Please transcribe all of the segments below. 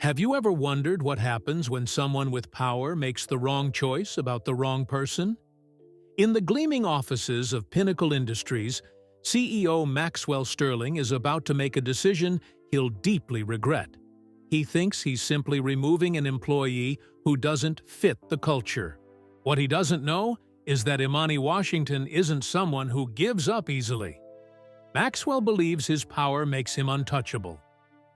Have you ever wondered what happens when someone with power makes the wrong choice about the wrong person? In the gleaming offices of Pinnacle Industries, CEO Maxwell Sterling is about to make a decision he'll deeply regret. He thinks he's simply removing an employee who doesn't fit the culture. What he doesn't know is that Imani Washington isn't someone who gives up easily. Maxwell believes his power makes him untouchable.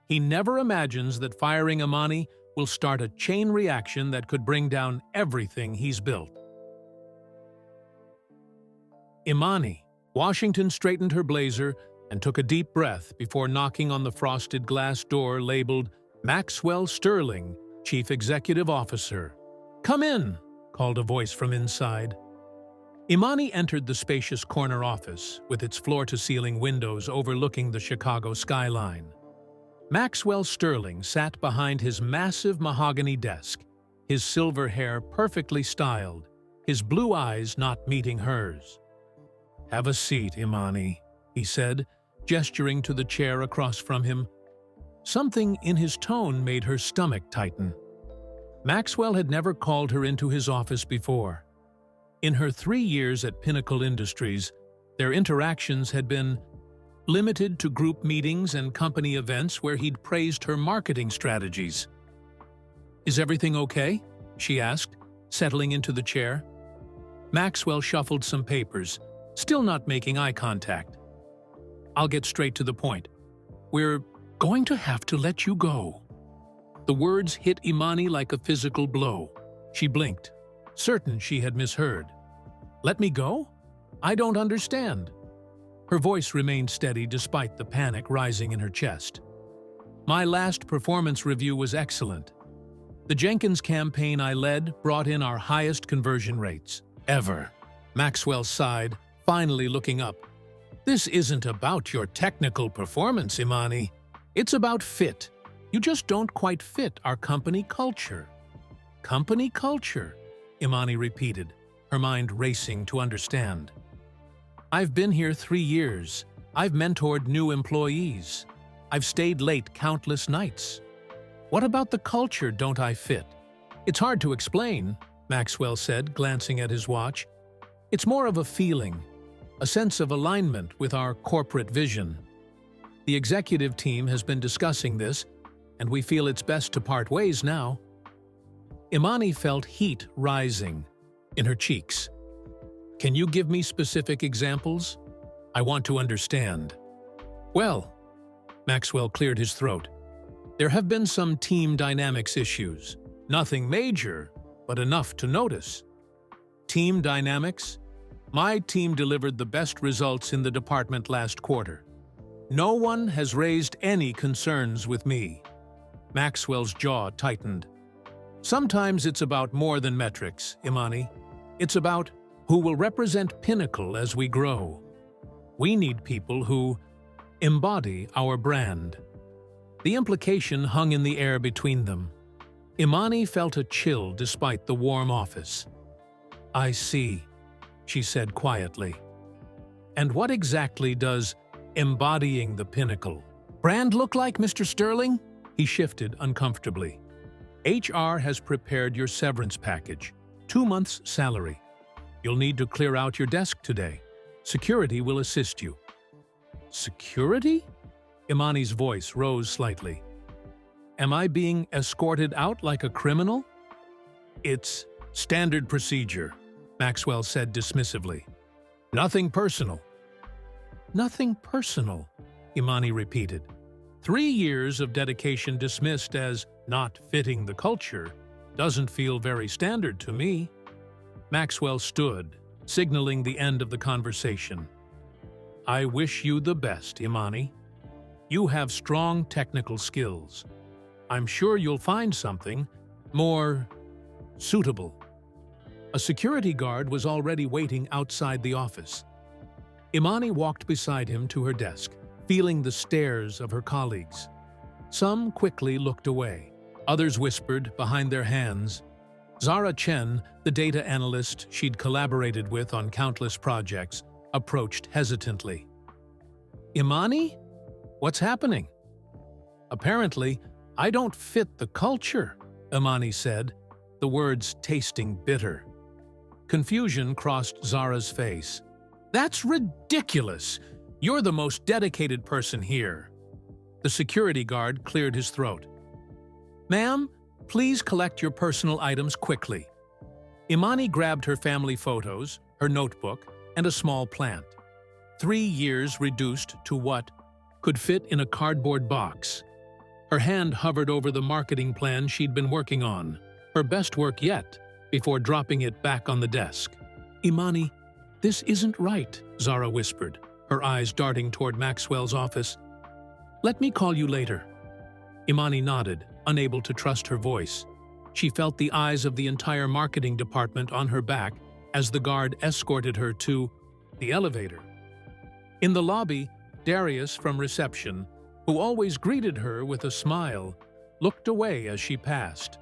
He never imagines that firing Imani will start a chain reaction that could bring down everything he's built. Imani Washington straightened her blazer and took a deep breath before knocking on the frosted glass door labeled Maxwell Sterling, Chief Executive Officer. "Come in," called a voice from inside. Imani entered the spacious corner office with its floor-to-ceiling windows overlooking the Chicago skyline. Maxwell Sterling sat behind his massive mahogany desk, his silver hair perfectly styled, his blue eyes not meeting hers. "Have a seat, Imani," he said, gesturing to the chair across from him. Something in his tone made her stomach tighten. Maxwell had never called her into his office before. In her 3 years at Pinnacle Industries, their interactions had been limited to group meetings and company events where he'd praised her marketing strategies. "Is everything okay?" she asked, settling into the chair. Maxwell shuffled some papers, still not making eye contact. "I'll get straight to the point. We're going to have to let you go." The words hit Imani like a physical blow. She blinked, certain she had misheard. "Let me go? I don't understand." Her voice remained steady despite the panic rising in her chest. "My last performance review was excellent. The Jenkins campaign I led brought in our highest conversion rates ever." Maxwell sighed, finally looking up. "This isn't about your technical performance, Imani. It's about fit. You just don't quite fit our company culture." "Company culture?" Imani repeated, her mind racing to understand. "I've been here 3 years. I've mentored new employees. I've stayed late countless nights. What about the culture don't I fit?" "It's hard to explain," Maxwell said, glancing at his watch. "It's more of a feeling, a sense of alignment with our corporate vision. The executive team has been discussing this, and we feel it's best to part ways now." Imani felt heat rising in her cheeks. "Can you give me specific examples? I want to understand." "Well," Maxwell cleared his throat, "there have been some team dynamics issues. Nothing major, but enough to notice." "Team dynamics? My team delivered the best results in the department last quarter. No one has raised any concerns with me." Maxwell's jaw tightened. "Sometimes it's about more than metrics, Imani. It's about who will represent Pinnacle as we grow. We need people who embody our brand." The implication hung in the air between them. Imani felt a chill despite the warm office. "I see," she said quietly. "And what exactly does embodying the Pinnacle brand look like, Mr. Sterling?" He shifted uncomfortably. "HR has prepared your severance package, 2 months' salary. You'll need to clear out your desk today. Security will assist you." "Security?" Imani's voice rose slightly. "Am I being escorted out like a criminal?" "It's standard procedure," Maxwell said dismissively. "Nothing personal." "Nothing personal," Imani repeated. 3 years of dedication dismissed as not fitting the culture doesn't feel very standard to me." Maxwell stood, signaling the end of the conversation. "I wish you the best, Imani. You have strong technical skills. I'm sure you'll find something more suitable." A security guard was already waiting outside the office. Imani walked beside him to her desk, feeling the stares of her colleagues. Some quickly looked away. Others whispered behind their hands. Zara Chen, the data analyst she'd collaborated with on countless projects, approached hesitantly. "Imani? What's happening?" Apparently, I don't fit the culture, Imani said, the words tasting bitter. Confusion crossed Zara's face. That's ridiculous! You're the most dedicated person here. The security guard cleared his throat. Ma'am, please collect your personal items quickly. Imani grabbed her family photos, her notebook, and a small plant. 3 years reduced to what could fit in a cardboard box. Her hand hovered over the marketing plan she'd been working on, her best work yet, before dropping it back on the desk. Imani, this isn't right, Zara whispered, her eyes darting toward Maxwell's office. Let me call you later. Imani nodded, unable to trust her voice. She felt the eyes of the entire marketing department on her back as the guard escorted her to the elevator. In the lobby, Darius from reception, who always greeted her with a smile, looked away as she passed.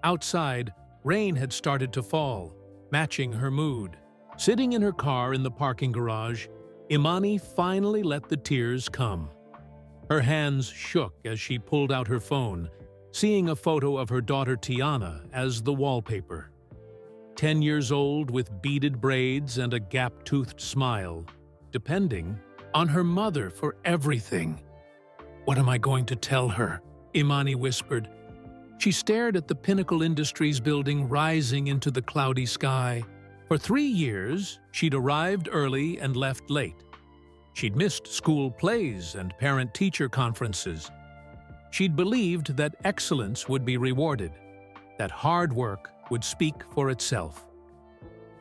Outside, rain had started to fall, matching her mood. Sitting in her car in the parking garage, Imani finally let the tears come. Her hands shook as she pulled out her phone, seeing a photo of her daughter Tiana as the wallpaper. 10 years old with beaded braids and a gap-toothed smile, depending on her mother for everything. What am I going to tell her? Imani whispered. She stared at the Pinnacle Industries building rising into the cloudy sky. For 3 years, she'd arrived early and left late. She'd missed school plays and parent-teacher conferences. She'd believed that excellence would be rewarded, that hard work would speak for itself.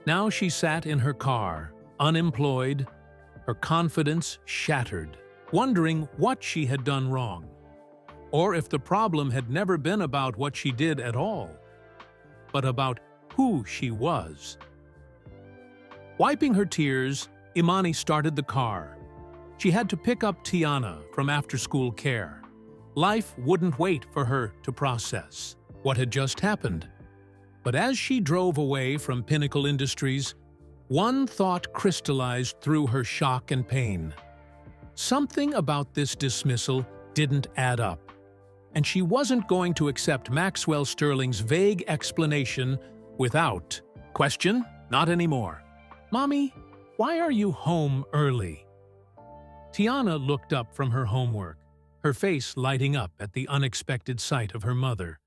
Now she sat in her car, unemployed, her confidence shattered, wondering what she had done wrong, or if the problem had never been about what she did at all, but about who she was. Wiping her tears, Imani started the car. She had to pick up Tiana from after-school care. Life wouldn't wait for her to process what had just happened. But as she drove away from Pinnacle Industries, one thought crystallized through her shock and pain. Something about this dismissal didn't add up, and she wasn't going to accept Maxwell Sterling's vague explanation without question, not anymore. Mommy, why are you home early? Tiana looked up from her homework, her face lighting up at the unexpected sight of her mother.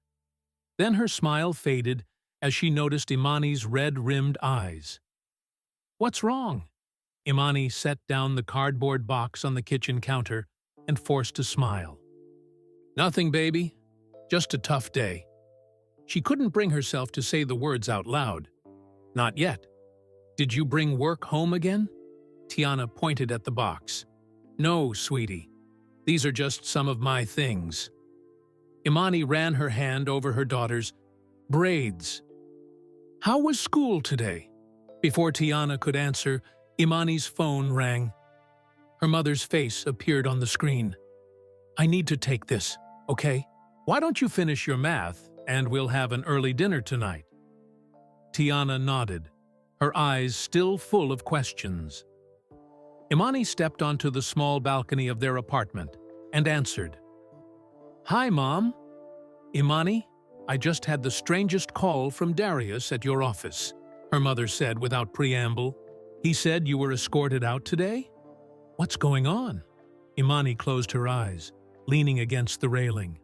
Then her smile faded as she noticed Imani's red-rimmed eyes. What's wrong? Imani set down the cardboard box on the kitchen counter and forced a smile. Nothing, baby. Just a tough day. She couldn't bring herself to say the words out loud. Not yet. Did you bring work home again? Tiana pointed at the box. No, sweetie. These are just some of my things. Imani ran her hand over her daughter's braids. How was school today? Before Tiana could answer, Imani's phone rang. Her mother's face appeared on the screen. I need to take this, okay? Why don't you finish your math and we'll have an early dinner tonight? Tiana nodded, her eyes still full of questions. Imani stepped onto the small balcony of their apartment and answered. Hi, Mom. Imani, I just had the strangest call from Darius at your office, her mother said without preamble. He said you were escorted out today? What's going on? Imani closed her eyes, leaning against the railing.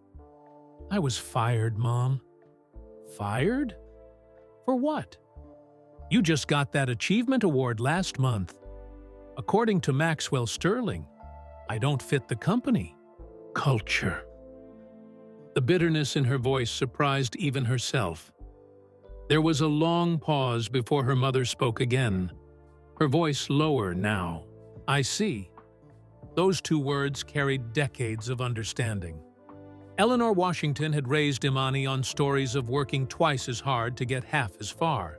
I was fired, Mom. Fired? For what? You just got that achievement award last month. According to Maxwell Sterling, I don't fit the company. Culture. The bitterness in her voice surprised even herself. There was a long pause before her mother spoke again, her voice lower now. I see. Those 2 words carried decades of understanding. Eleanor Washington had raised Imani on stories of working twice as hard to get half as far.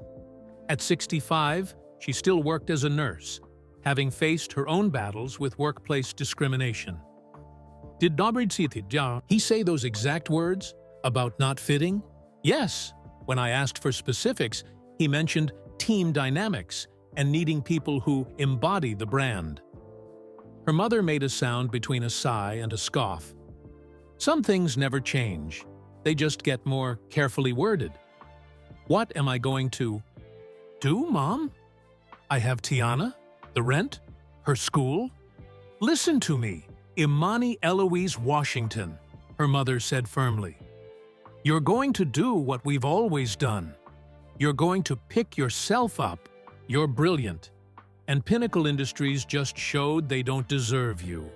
At 65, she still worked as a nurse, having faced her own battles with workplace discrimination. Did he say those exact words about not fitting? Yes. When I asked for specifics, he mentioned team dynamics and needing people who embody the brand. Her mother made a sound between a sigh and a scoff. Some things never change. They just get more carefully worded. What am I going to do, Mom? I have Tiana, the rent, her school. Listen to me, Imani Eloise Washington, her mother said firmly. You're going to do what we've always done. You're going to pick yourself up. You're brilliant. And Pinnacle Industries just showed they don't deserve you.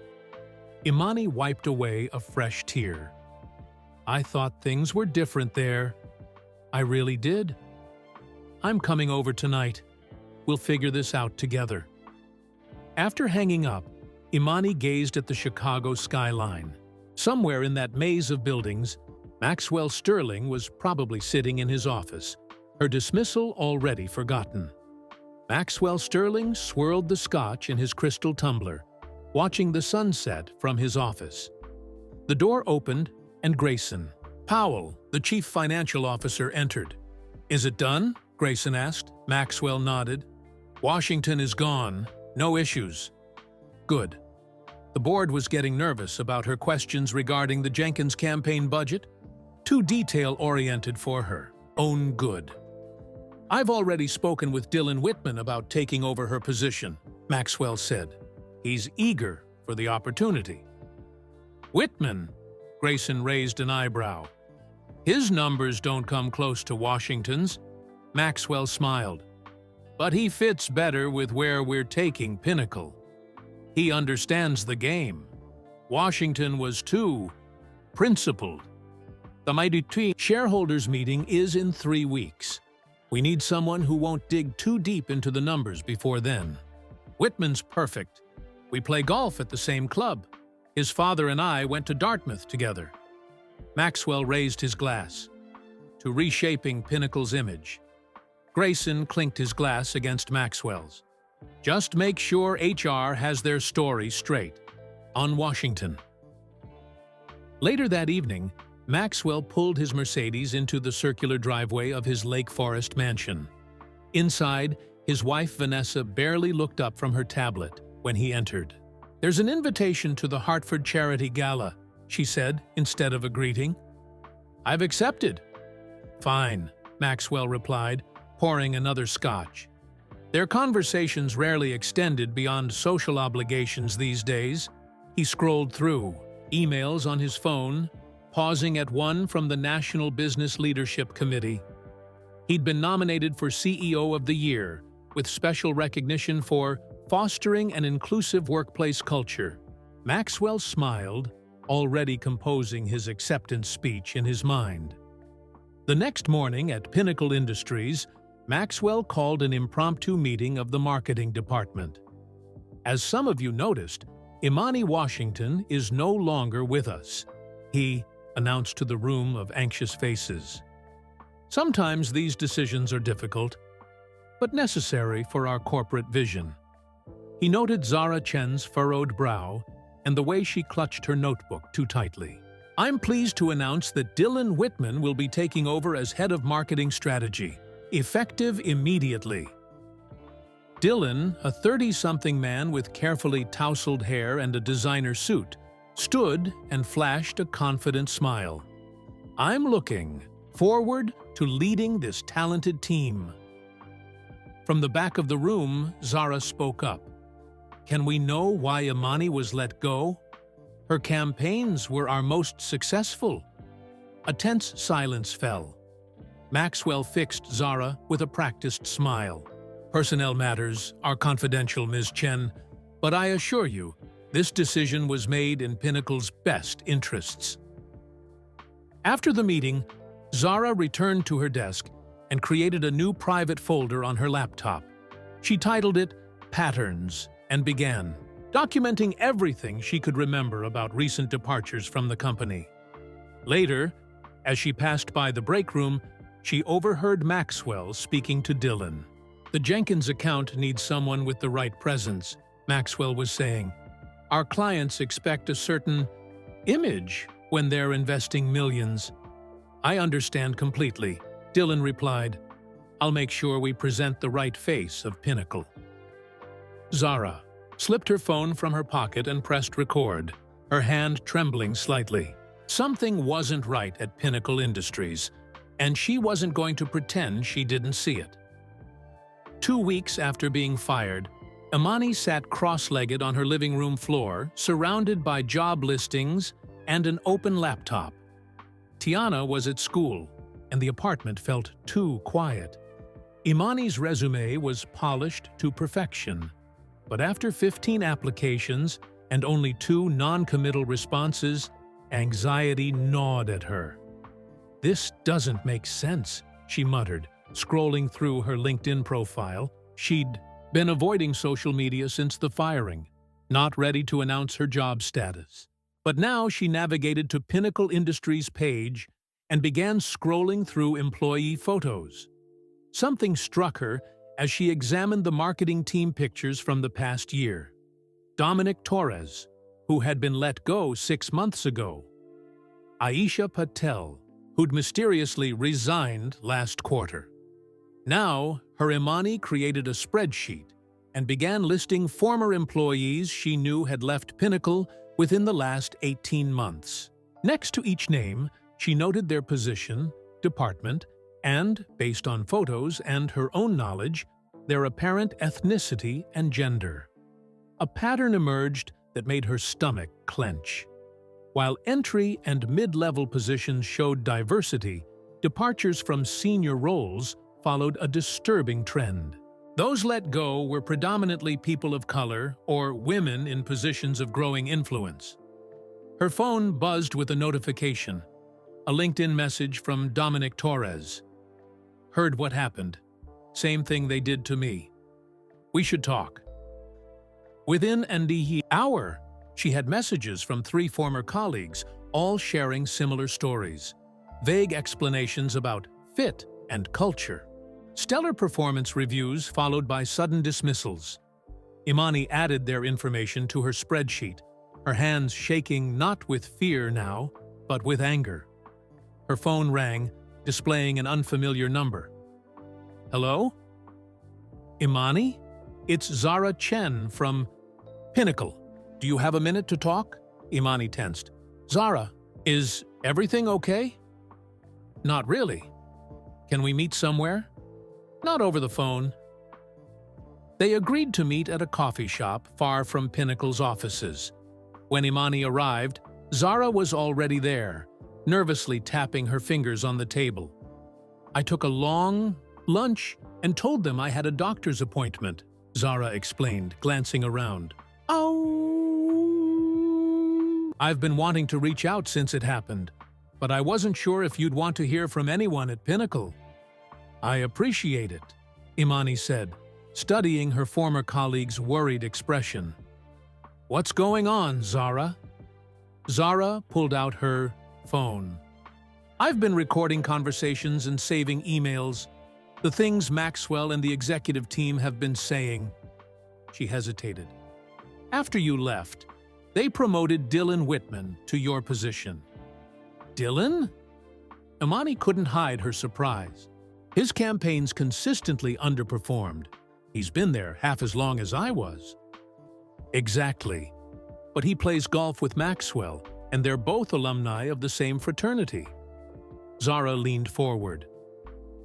Imani wiped away a fresh tear. I thought things were different there. I really did. I'm coming over tonight. We'll figure this out together. After hanging up, Imani gazed at the Chicago skyline. Somewhere in that maze of buildings, Maxwell Sterling was probably sitting in his office, her dismissal already forgotten. Maxwell Sterling swirled the scotch in his crystal tumbler, watching the sunset from his office. The door opened, and Grayson Powell, the chief financial officer, entered. Is it done? Grayson asked. Maxwell nodded. Washington is gone. No issues. Good. The board was getting nervous about her questions regarding the Jenkins campaign budget. Too detail-oriented for her own good. I've already spoken with Dylan Whitman about taking over her position, Maxwell said. He's eager for the opportunity. Whitman? Grayson raised an eyebrow. His numbers don't come close to Washington's. Maxwell smiled. But he fits better with where we're taking Pinnacle. He understands the game. Washington was too principled. The Mighty Tree shareholders meeting is in 3 weeks. We need someone who won't dig too deep into the numbers before then. Whitman's perfect. We play golf at the same club. His father and I went to Dartmouth together. Maxwell raised his glass. To reshaping Pinnacle's image. Grayson clinked his glass against Maxwell's. Just make sure HR has their story straight. On Washington. Later that evening, Maxwell pulled his Mercedes into the circular driveway of his Lake Forest mansion. Inside, his wife Vanessa barely looked up from her tablet when he entered. There's an invitation to the Hartford Charity Gala, she said instead of a greeting. I've accepted. Fine, Maxwell replied, pouring another scotch. Their conversations rarely extended beyond social obligations these days. He scrolled through emails on his phone, pausing at one from the National Business Leadership Committee. He'd been nominated for CEO of the Year, with special recognition for fostering an inclusive workplace culture. Maxwell smiled, already composing his acceptance speech in his mind. The next morning at Pinnacle Industries, Maxwell called an impromptu meeting of the marketing department. As some of you noticed, Imani Washington is no longer with us, he announced to the room of anxious faces. Sometimes these decisions are difficult, but necessary for our corporate vision. He noted Zara Chen's furrowed brow and the way she clutched her notebook too tightly. I'm pleased to announce that Dylan Whitman will be taking over as head of marketing strategy, effective immediately. Dylan, a 30-something man with carefully tousled hair and a designer suit, stood and flashed a confident smile. I'm looking forward to leading this talented team. From the back of the room, Zara spoke up. Can we know why Imani was let go? Her campaigns were our most successful. A tense silence fell. Maxwell fixed Zara with a practiced smile. Personnel matters are confidential, Ms. Chen, but I assure you, this decision was made in Pinnacle's best interests. After the meeting, Zara returned to her desk and created a new private folder on her laptop. She titled it Patterns and began documenting everything she could remember about recent departures from the company. Later, as she passed by the break room, she overheard Maxwell speaking to Dylan. The Jenkins account needs someone with the right presence, Maxwell was saying. Our clients expect a certain image when they're investing millions. I understand completely, Dylan replied. I'll make sure we present the right face of Pinnacle. Zara slipped her phone from her pocket and pressed record, her hand trembling slightly. Something wasn't right at Pinnacle Industries, and she wasn't going to pretend she didn't see it. 2 weeks after being fired, Imani sat cross-legged on her living room floor, surrounded by job listings and an open laptop. Tiana was at school, and the apartment felt too quiet. Imani's resume was polished to perfection, but after 15 applications and only 2 non-committal responses, anxiety gnawed at her. "This doesn't make sense," she muttered, scrolling through her LinkedIn profile. She'd been avoiding social media since the firing, not ready to announce her job status. But now she navigated to Pinnacle Industries' page and began scrolling through employee photos. Something struck her as she examined the marketing team pictures from the past year. Dominic Torres, who had been let go 6 months ago. Aisha Patel, who'd mysteriously resigned last quarter. Now, her Imani created a spreadsheet and began listing former employees she knew had left Pinnacle within the last 18 months. Next to each name, she noted their position, department, and, based on photos and her own knowledge, their apparent ethnicity and gender. A pattern emerged that made her stomach clench. While entry and mid-level positions showed diversity, departures from senior roles followed a disturbing trend. Those let go were predominantly people of color or women in positions of growing influence. Her phone buzzed with a notification, a LinkedIn message from Dominic Torres. "Heard what happened. Same thing they did to me. We should talk." Within an hour, she had messages from 3 former colleagues, all sharing similar stories. Vague explanations about fit and culture. Stellar performance reviews followed by sudden dismissals. Imani added their information to her spreadsheet, her hands shaking not with fear now, but with anger. Her phone rang, displaying an unfamiliar number. "Hello? Imani? It's Zara Chen from Pinnacle. Do you have a minute to talk?" Imani tensed. "Zara, is everything okay?" "Not really. Can we meet somewhere?" "Not over the phone." They agreed to meet at a coffee shop far from Pinnacle's offices. When Imani arrived, Zara was already there, nervously tapping her fingers on the table. "I took a long lunch and told them I had a doctor's appointment," Zara explained, glancing around. "Oh, I've been wanting to reach out since it happened, but I wasn't sure if you'd want to hear from anyone at Pinnacle." "I appreciate it," Imani said, studying her former colleague's worried expression. "What's going on, Zara?" Zara pulled out her phone. "I've been recording conversations and saving emails. The things Maxwell and the executive team have been saying." She hesitated. "After you left, they promoted Dylan Whitman to your position." "Dylan?" Imani couldn't hide her surprise. His campaigns consistently underperformed. He's been there half as long as I was. "Exactly. But he plays golf with Maxwell, and they're both alumni of the same fraternity." Zara leaned forward.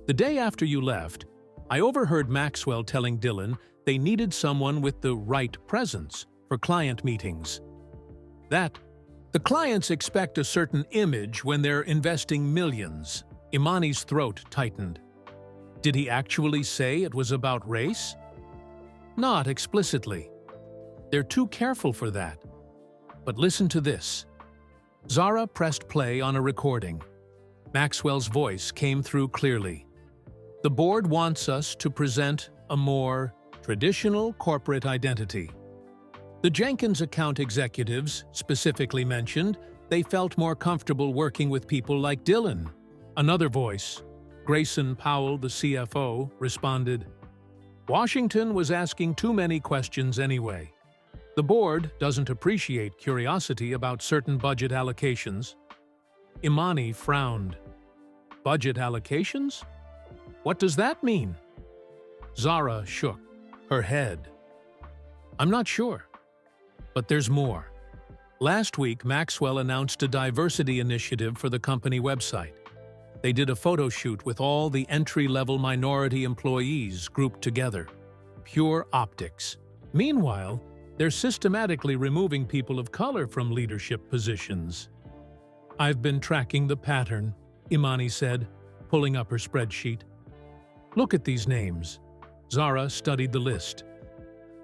"The day after you left, I overheard Maxwell telling Dylan they needed someone with the right presence for client meetings. That the clients expect a certain image when they're investing millions." Imani's throat tightened. "Did he actually say it was about race?" "Not explicitly. They're too careful for that. But listen to this." Zara pressed play on a recording. Maxwell's voice came through clearly. "The board wants us to present a more traditional corporate identity. The Jenkins account executives specifically mentioned they felt more comfortable working with people like Dylan." Another voice, Grayson Powell, the CFO, responded, "Washington was asking too many questions anyway. The board doesn't appreciate curiosity about certain budget allocations." Imani frowned. "Budget allocations? What does that mean?" Zara shook her head. "I'm not sure. But there's more. Last week, Maxwell announced a diversity initiative for the company website. They did a photo shoot with all the entry-level minority employees grouped together. Pure optics. Meanwhile, they're systematically removing people of color from leadership positions. "I've been tracking the pattern," Imani said, pulling up her spreadsheet. "Look at these names." Zara studied the list.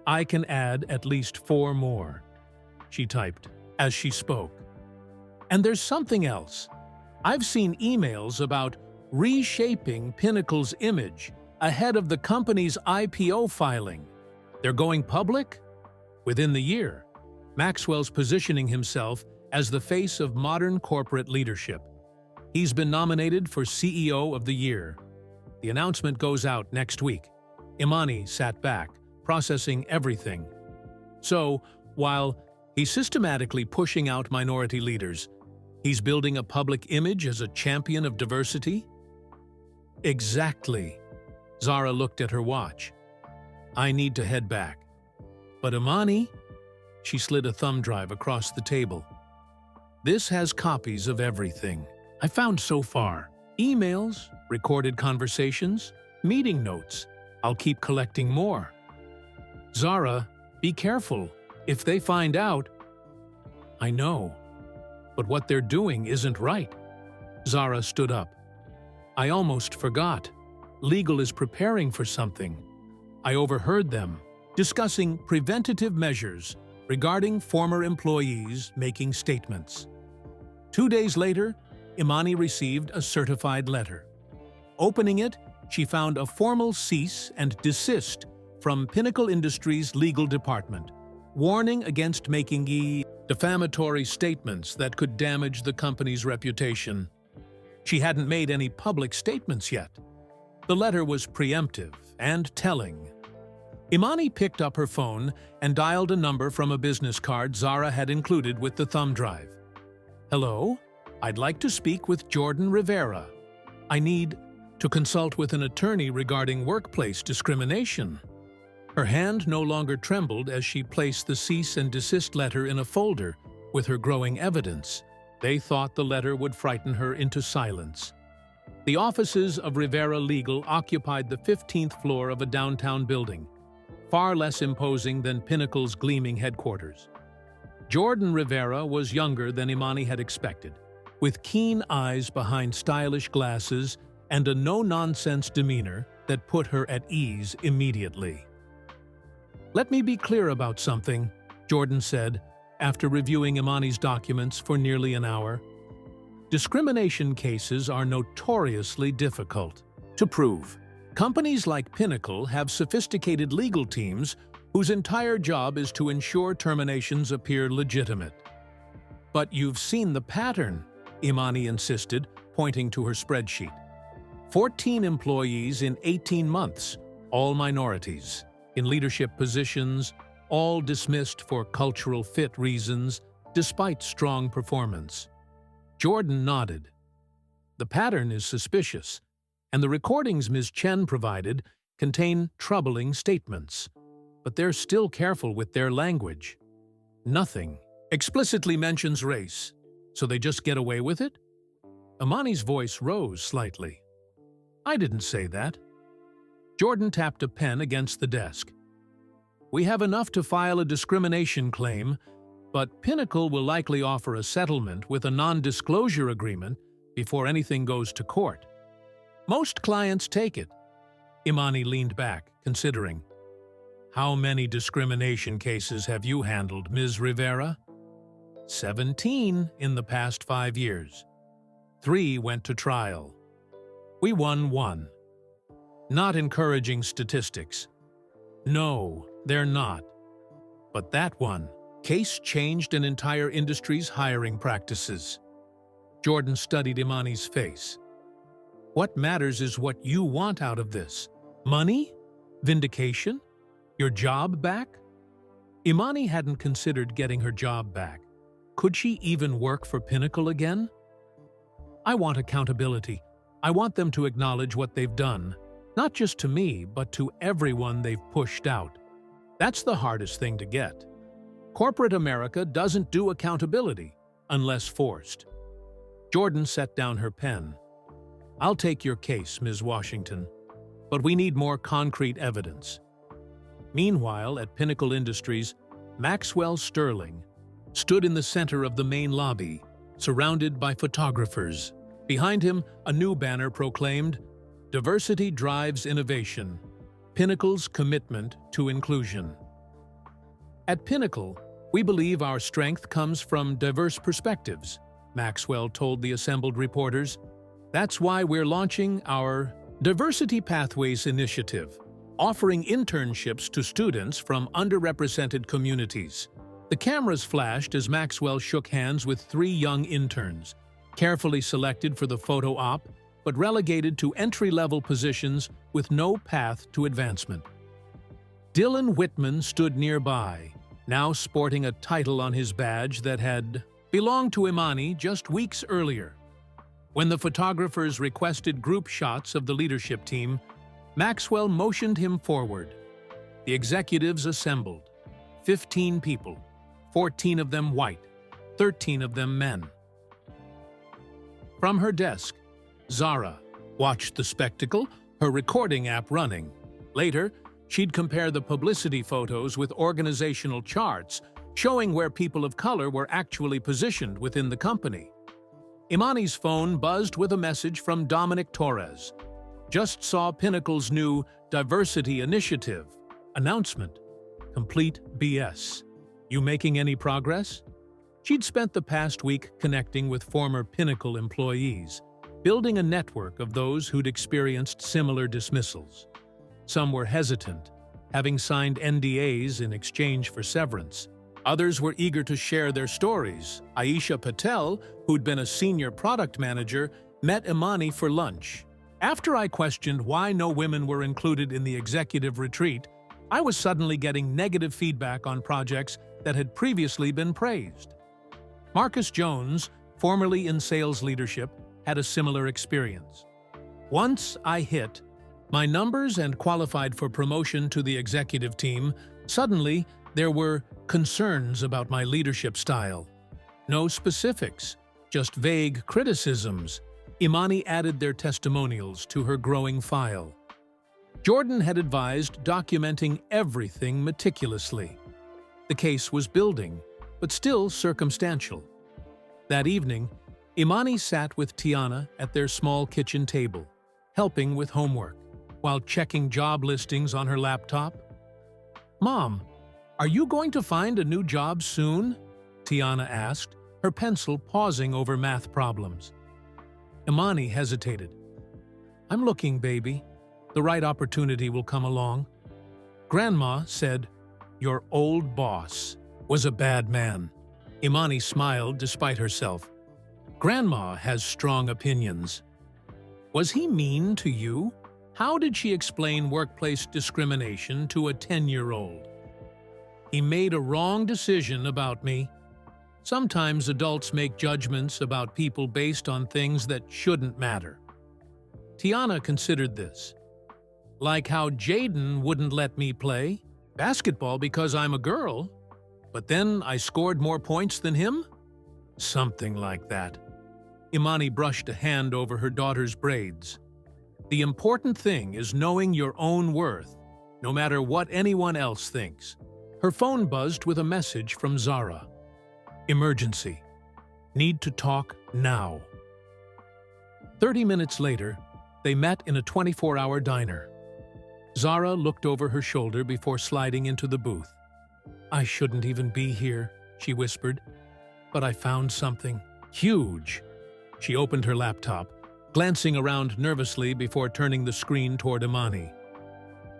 "I can add at least 4 more," she typed as she spoke. "And there's something else. I've seen emails about reshaping Pinnacle's image ahead of the company's IPO filing. They're going public? Within the year, Maxwell's positioning himself as the face of modern corporate leadership. He's been nominated for CEO of the Year. The announcement goes out next week. Imani sat back, processing everything. So, while he's systematically pushing out minority leaders, he's building a public image as a champion of diversity? Exactly. Zara looked at her watch. "I need to head back." "But Imani," she slid a thumb drive across the table. "This has copies of everything I found so far. Emails, recorded conversations, meeting notes. I'll keep collecting more." "Zara, be careful. If they find out—" "I know. But what they're doing isn't right." Zara stood up. "I almost forgot. Legal is preparing for something. I overheard them discussing preventative measures regarding former employees making statements." 2 days later, Imani received a certified letter. Opening it, she found a formal cease and desist from Pinnacle Industries' legal department, warning against making defamatory statements that could damage the company's reputation. She hadn't made any public statements yet. The letter was preemptive and telling. Imani picked up her phone and dialed a number from a business card Zara had included with the thumb drive. "Hello? I'd like to speak with Jordan Rivera. I need to consult with an attorney regarding workplace discrimination." Her hand no longer trembled as she placed the cease and desist letter in a folder with her growing evidence. They thought the letter would frighten her into silence. The offices of Rivera Legal occupied the 15th floor of a downtown building, far less imposing than Pinnacle's gleaming headquarters. Jordan Rivera was younger than Imani had expected, with keen eyes behind stylish glasses and a no-nonsense demeanor that put her at ease immediately. "Let me be clear about something," Jordan said, after reviewing Imani's documents for nearly an hour. "Discrimination cases are notoriously difficult to prove. Companies like Pinnacle have sophisticated legal teams whose entire job is to ensure terminations appear legitimate." "But you've seen the pattern," Imani insisted, pointing to her spreadsheet. 14 employees in 18 months, all minorities, in leadership positions, all dismissed for cultural fit reasons, despite strong performance. Jordan nodded. "The pattern is suspicious, and the recordings Ms. Chen provided contain troubling statements. But they're still careful with their language. Nothing explicitly mentions race, so they just get away with it?" Imani's voice rose slightly. "I didn't say that." Jordan tapped a pen against the desk. "We have enough to file a discrimination claim, but Pinnacle will likely offer a settlement with a non-disclosure agreement before anything goes to court. Most clients take it." Imani leaned back, considering. "How many discrimination cases have you handled, Ms. Rivera?" 17 in the past 5 years. 3 went to trial. We won 1. Not encouraging statistics. No, they're not. But that one case changed an entire industry's hiring practices. Jordan studied Imani's face. "What matters is what you want out of this. Money? Vindication? Your job back?" Imani hadn't considered getting her job back. Could she even work for Pinnacle again? "I want accountability. I want them to acknowledge what they've done, not just to me, but to everyone they've pushed out. That's the hardest thing to get." Corporate America doesn't do accountability unless forced. Jordan set down her pen. I'll take your case, Ms. Washington, but we need more concrete evidence. Meanwhile, at Pinnacle Industries, Maxwell Sterling stood in the center of the main lobby, surrounded by photographers. Behind him, a new banner proclaimed, "Diversity drives innovation. Pinnacle's commitment to inclusion." At Pinnacle, we believe our strength comes from diverse perspectives, Maxwell told the assembled reporters. That's why we're launching our Diversity Pathways initiative, offering internships to students from underrepresented communities. The cameras flashed as Maxwell shook hands with 3 young interns, carefully selected for the photo op, but relegated to entry-level positions with no path to advancement. Dylan Whitman stood nearby, now sporting a title on his badge that had belonged to Imani just weeks earlier. When the photographers requested group shots of the leadership team, Maxwell motioned him forward. The executives assembled, 15 people, 14 of them white, 13 of them men. From her desk, Zara watched the spectacle, her recording app running. Later, she'd compare the publicity photos with organizational charts, showing where people of color were actually positioned within the company. Imani's phone buzzed with a message from Dominic Torres. Just saw Pinnacle's new Diversity Initiative. Announcement. Complete BS. You making any progress? She'd spent the past week connecting with former Pinnacle employees, building a network of those who'd experienced similar dismissals. Some were hesitant, having signed NDAs in exchange for severance. Others were eager to share their stories. Aisha Patel, who'd been a senior product manager, met Imani for lunch. After I questioned why no women were included in the executive retreat, I was suddenly getting negative feedback on projects that had previously been praised. Marcus Jones, formerly in sales leadership, had a similar experience. Once I hit my numbers and qualified for promotion to the executive team, suddenly there were concerns about my leadership style. No specifics, just vague criticisms. Imani added their testimonials to her growing file. Jordan had advised documenting everything meticulously. The case was building, but still circumstantial. That evening, Imani sat with Tiana at their small kitchen table, helping with homework, while checking job listings on her laptop. "Mom, are you going to find a new job soon?" Tiana asked, her pencil pausing over math problems. Imani hesitated. "I'm looking, baby. The right opportunity will come along." Grandma said, "Your old boss was a bad man." Imani smiled despite herself. "Grandma has strong opinions." "Was he mean to you?" How did she explain workplace discrimination to a 10-year-old? "He made a wrong decision about me." Sometimes adults make judgments about people based on things that shouldn't matter. Tiana considered this. Like how Jaden wouldn't let me play basketball because I'm a girl, but then I scored more points than him? Something like that. Imani brushed a hand over her daughter's braids. The important thing is knowing your own worth, no matter what anyone else thinks. Her phone buzzed with a message from Zara. Emergency. Need to talk now. 30 minutes later, they met in a 24-hour diner. Zara looked over her shoulder before sliding into the booth. "I shouldn't even be here," she whispered, "but I found something huge." She opened her laptop, glancing around nervously before turning the screen toward Imani.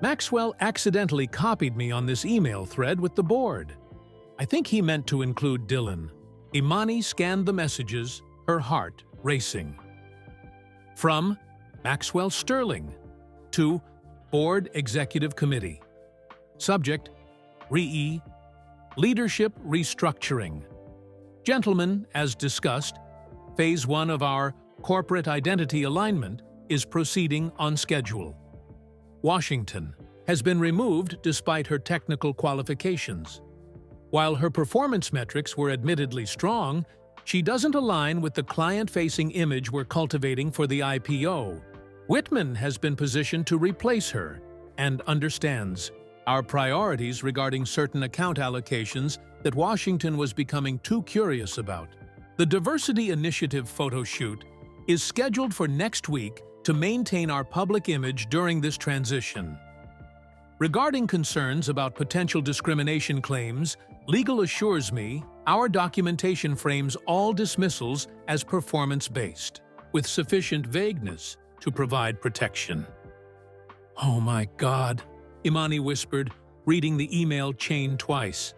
"Maxwell accidentally copied me on this email thread with the board. I think he meant to include Dylan." Imani scanned the messages, her heart racing. From Maxwell Sterling to Board Executive Committee. Subject, Leadership Restructuring. Gentlemen, as discussed, Phase 1 of our Corporate Identity Alignment is proceeding on schedule. Washington has been removed despite her technical qualifications. While her performance metrics were admittedly strong, she doesn't align with the client-facing image we're cultivating for the IPO. Whitman has been positioned to replace her and understands our priorities regarding certain account allocations that Washington was becoming too curious about. The Diversity Initiative photo shoot is scheduled for next week to maintain our public image during this transition. Regarding concerns about potential discrimination claims, legal assures me our documentation frames all dismissals as performance-based, with sufficient vagueness to provide protection. "Oh my God," Imani whispered, reading the email chain twice.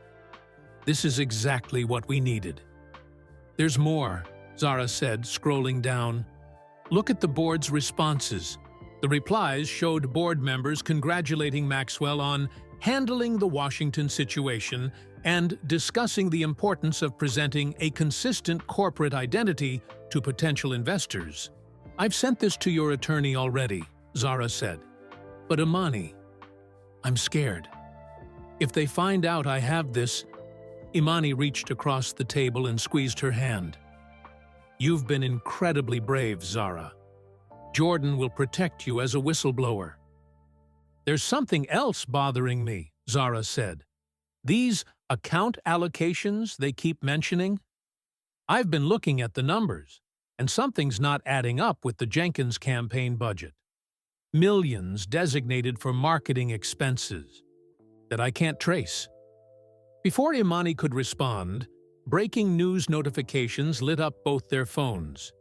"This is exactly what we needed." "There's more," Zara said, scrolling down. "Look at the board's responses." The replies showed board members congratulating Maxwell on handling the Washington situation and discussing the importance of presenting a consistent corporate identity to potential investors. "I've sent this to your attorney already," Zara said. "But Imani, I'm scared. If they find out I have this..." Imani reached across the table and squeezed her hand. "You've been incredibly brave, Zara. Jordan will protect you as a whistleblower." "There's something else bothering me," Zara said. "These account allocations they keep mentioning? I've been looking at the numbers, and something's not adding up with the Jenkins campaign budget. Millions designated for marketing expenses that I can't trace." Before Imani could respond, breaking news notifications lit up both their phones.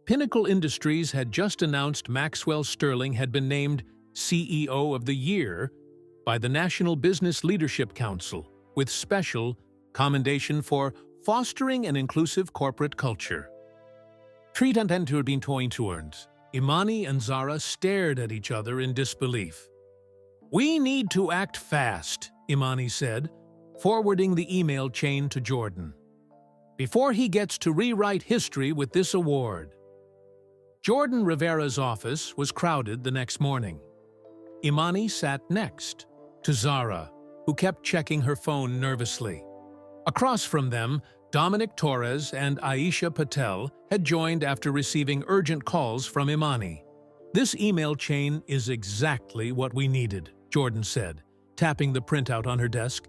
Pinnacle Industries had just announced Maxwell Sterling had been named CEO of the Year by the National Business Leadership Council, with special commendation for fostering an inclusive corporate culture. Imani and Zara stared at each other in disbelief. "We need to act fast," Imani said, forwarding the email chain to Jordan, "before he gets to rewrite history with this award." Jordan Rivera's office was crowded the next morning. Imani sat next to Zara, who kept checking her phone nervously. Across from them, Dominic Torres and Aisha Patel had joined after receiving urgent calls from Imani. "This email chain is exactly what we needed," Jordan said, tapping the printout on her desk.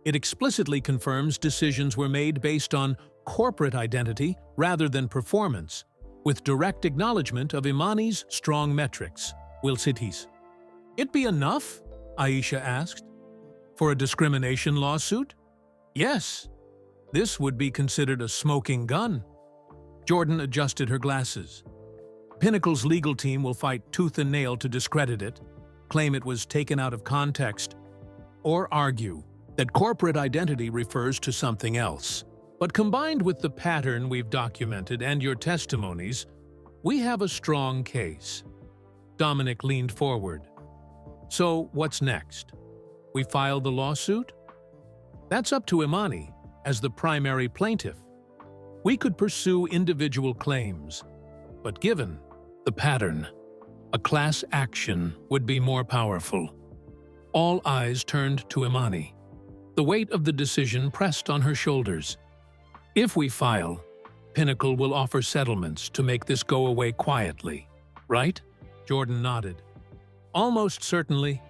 "It explicitly confirms decisions were made based on corporate identity rather than performance, with direct acknowledgement of Imani's strong metrics." "Will cities it be enough?" Aisha asked. "For a discrimination lawsuit?" "Yes. This would be considered a smoking gun." Jordan adjusted her glasses. "Pinnacle's legal team will fight tooth and nail to discredit it, claim it was taken out of context, or argue that corporate identity refers to something else. But combined with the pattern we've documented and your testimonies, we have a strong case." Dominic leaned forward. "So what's next? We file the lawsuit?" "That's up to Imani, as the primary plaintiff. We could pursue individual claims, but given the pattern, a class action would be more powerful." All eyes turned to Imani. The weight of the decision pressed on her shoulders. "If we file, Pinnacle will offer settlements to make this go away quietly, right?" Jordan nodded. "Almost certainly.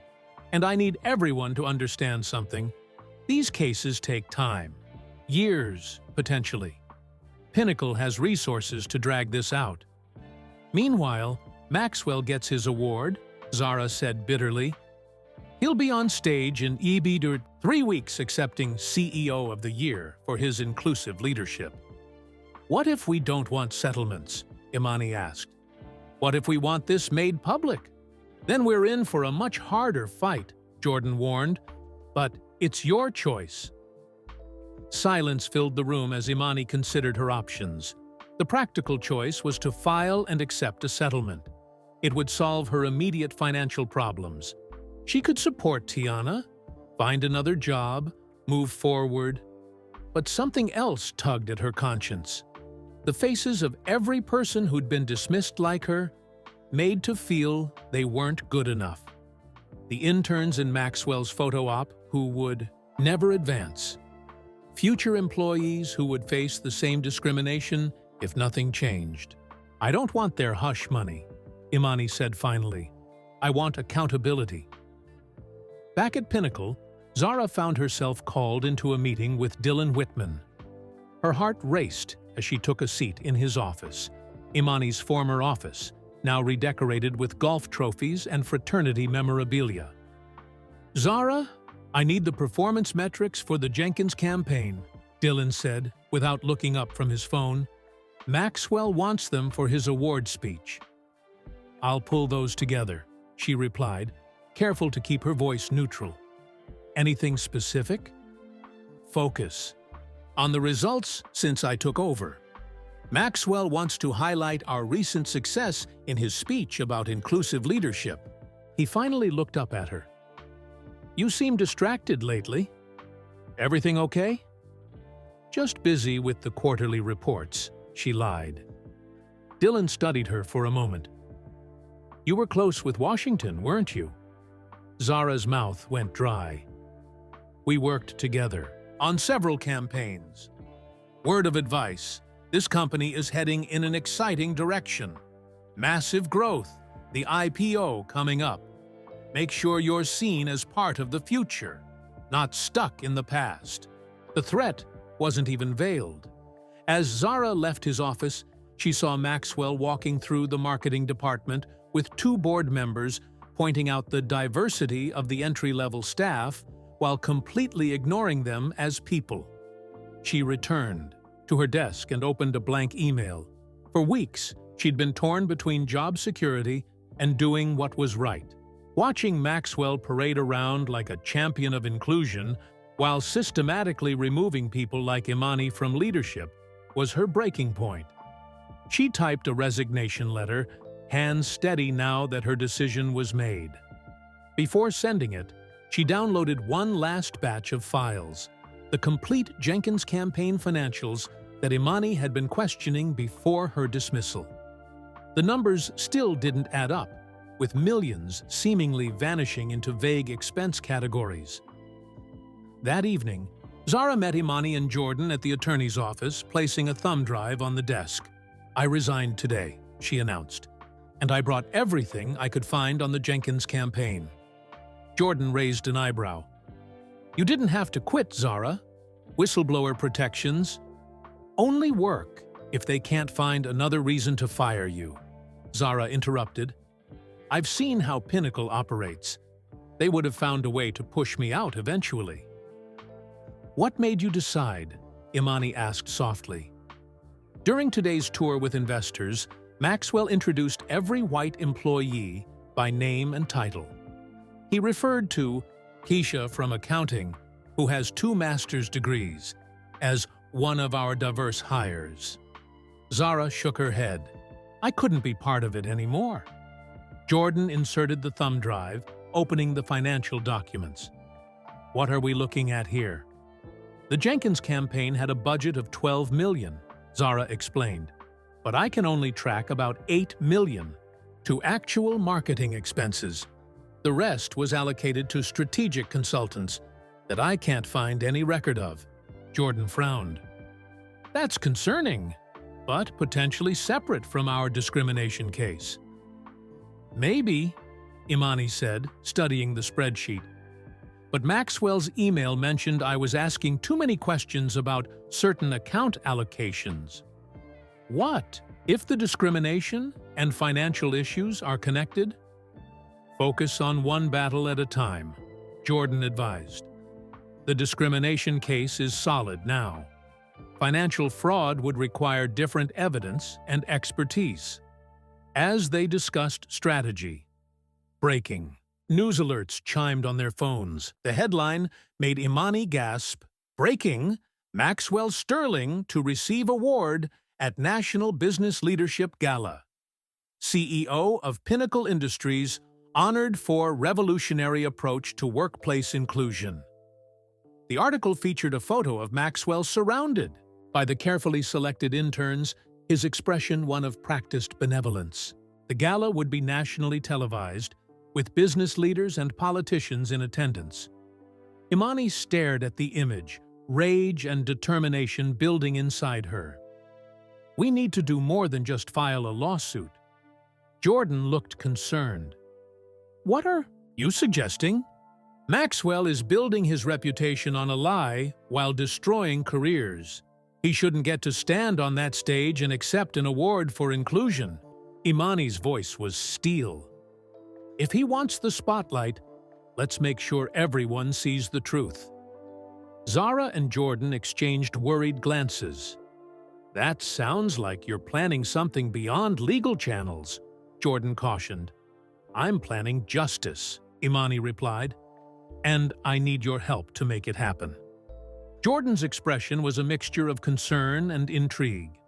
And I need everyone to understand something. These cases take time. Years, potentially. Pinnacle has resources to drag this out. Meanwhile, Maxwell gets his award," Zara said bitterly. "He'll be on stage in EB 3 weeks accepting CEO of the Year for his inclusive leadership." "What if we don't want settlements?" Imani asked. "What if we want this made public? Then we're in for a much harder fight," Jordan warned. "But it's your choice." Silence filled the room as Imani considered her options. The practical choice was to file and accept a settlement. It would solve her immediate financial problems. She could support Tiana, find another job, move forward. But something else tugged at her conscience. The faces of every person who'd been dismissed like her, made to feel they weren't good enough. The interns in Maxwell's photo op who would never advance. future employees who would face the same discrimination if nothing changed. "I don't want their hush money," Imani said finally. "I want accountability." Back at Pinnacle, Zara found herself called into a meeting with Dylan Whitman. Her heart raced as she took a seat in his office, Imani's former office, now redecorated with golf trophies and fraternity memorabilia. "Zara, I need the performance metrics for the Jenkins campaign," Dylan said, without looking up from his phone. "Maxwell wants them for his award speech." "I'll pull those together," she replied, careful to keep her voice neutral. "Anything specific?" "Focus on the results since I took over. Maxwell wants to highlight our recent success in his speech about inclusive leadership." He finally looked up at her. "You seem distracted lately. Everything okay?" "Just busy with the quarterly reports," she lied. Dylan studied her for a moment. "You were close with Washington, weren't you?" Zara's mouth went dry. "We worked together on several campaigns. Word of advice, this company is heading in an exciting direction. Massive growth, the IPO coming up. Make sure you're seen as part of the future, not stuck in the past." The threat wasn't even veiled. As Zara left his office, she saw Maxwell walking through the marketing department with two board members pointing out the diversity of the entry-level staff while completely ignoring them as people. She returned to her desk and opened a blank email. For weeks, she'd been torn between job security and doing what was right. Watching Maxwell parade around like a champion of inclusion while systematically removing people like Imani from leadership was her breaking point. She typed a resignation letter, hands steady now that her decision was made. Before sending it, she downloaded one last batch of files, the complete Jenkins campaign financials that Imani had been questioning before her dismissal. The numbers still didn't add up, with millions seemingly vanishing into vague expense categories. That evening, Zara met Imani and Jordan at the attorney's office, placing a thumb drive on the desk. "I resigned today," she announced, "and I brought everything I could find on the Jenkins campaign." Jordan raised an eyebrow. "You didn't have to quit, Zara. Whistleblower protections only work if they can't find another reason to fire you," Zara interrupted. "I've seen how Pinnacle operates. They would have found a way to push me out eventually." "What made you decide?" Imani asked softly. During today's tour with investors, Maxwell introduced every white employee by name and title. He referred to Keisha from accounting, who has 2 master's degrees, as one of our diverse hires. Zara shook her head. "I couldn't be part of it anymore." Jordan inserted the thumb drive, opening the financial documents. "What are we looking at here?" "The Jenkins campaign had a budget of $12 million, Zara explained, "but I can only track about $8 million to actual marketing expenses. The rest was allocated to strategic consultants that I can't find any record of." Jordan frowned. "That's concerning, but potentially separate from our discrimination case." "Maybe," Imani said, studying the spreadsheet. "But Maxwell's email mentioned I was asking too many questions about certain account allocations." "What if the discrimination and financial issues are connected?" "Focus on one battle at a time," Jordan advised. "The discrimination case is solid now. Financial fraud would require different evidence and expertise." As they discussed strategy, breaking news alerts chimed on their phones. The headline made Imani gasp, "Breaking! Maxwell Sterling to receive award at National Business Leadership Gala. CEO of Pinnacle Industries honored for revolutionary approach to workplace inclusion." The article featured a photo of Maxwell surrounded by the carefully selected interns, his expression one of practiced benevolence. The gala would be nationally televised, with business leaders and politicians in attendance. Imani stared at the image, rage and determination building inside her. We need to do more than just file a lawsuit. Jordan looked concerned. What are you suggesting? Maxwell is building his reputation on a lie while destroying careers. He shouldn't get to stand on that stage and accept an award for inclusion. Imani's voice was steel. If he wants the spotlight, let's make sure everyone sees the truth. Zara and Jordan exchanged worried glances. That sounds like you're planning something beyond legal channels, Jordan cautioned. I'm planning justice, Imani replied, and I need your help to make it happen. Jordan's expression was a mixture of concern and intrigue.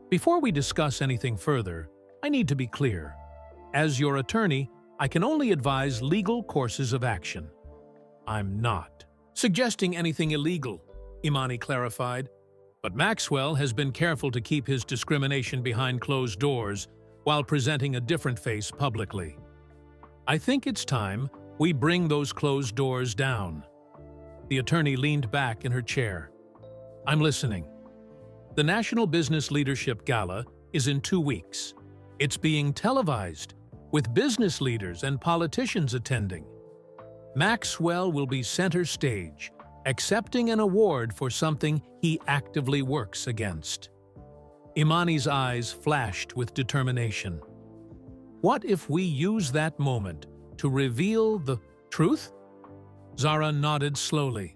Before we discuss anything further, I need to be clear. As your attorney, I can only advise legal courses of action. I'm not suggesting anything illegal, Imani clarified, but Maxwell has been careful to keep his discrimination behind closed doors while presenting a different face publicly. I think it's time we bring those closed doors down. The attorney leaned back in her chair. I'm listening. The National Business Leadership Gala is in 2 weeks. It's being televised, with business leaders and politicians attending. Maxwell will be center stage, accepting an award for something he actively works against. Imani's eyes flashed with determination. What if we use that moment to reveal the truth? Zara nodded slowly.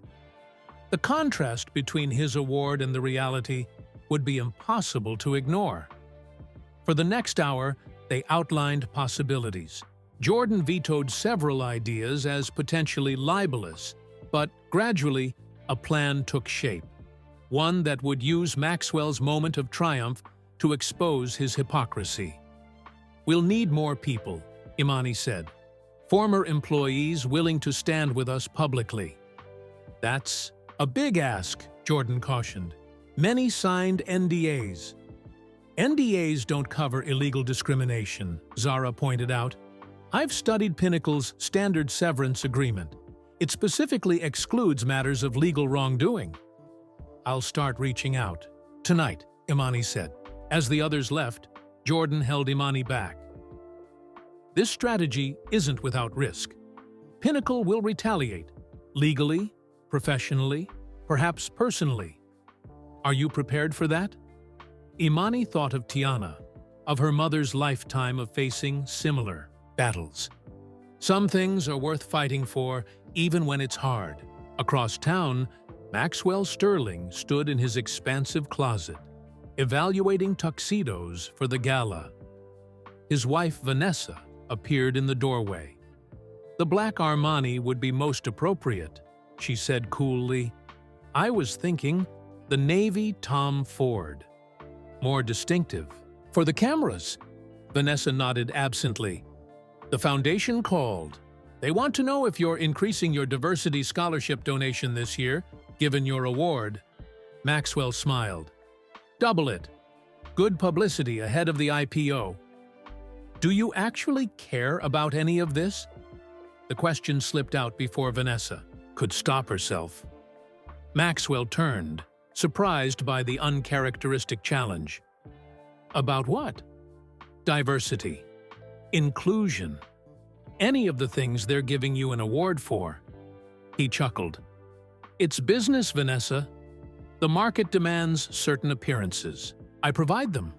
The contrast between his award and the reality would be impossible to ignore. For the next hour, they outlined possibilities. Jordan vetoed several ideas as potentially libelous, but gradually, a plan took shape. One that would use Maxwell's moment of triumph to expose his hypocrisy. We'll need more people, Imani said. Former employees willing to stand with us publicly. That's a big ask, Jordan cautioned. Many signed NDAs. NDAs don't cover illegal discrimination, Zara pointed out. I've studied Pinnacle's standard severance agreement. It specifically excludes matters of legal wrongdoing. I'll start reaching out. Tonight, Imani said. As the others left, Jordan held Imani back. This strategy isn't without risk. Pinnacle will retaliate, legally, professionally, perhaps personally. Are you prepared for that? Imani thought of Tiana, of her mother's lifetime of facing similar battles. Some things are worth fighting for, even when it's hard. Across town, Maxwell Sterling stood in his expansive closet, evaluating tuxedos for the gala. His wife, Vanessa, appeared in the doorway. The black Armani would be most appropriate, she said coolly. I was thinking the navy Tom Ford. More distinctive. For the cameras, Vanessa nodded absently. The foundation called. They want to know if you're increasing your diversity scholarship donation this year, given your award. Maxwell smiled. Double it. Good publicity ahead of the IPO. Do you actually care about any of this? The question slipped out before Vanessa could stop herself. Maxwell turned, surprised by the uncharacteristic challenge. About what? Diversity. Inclusion. Any of the things they're giving you an award for. He chuckled. It's business, Vanessa. The market demands certain appearances. I provide them.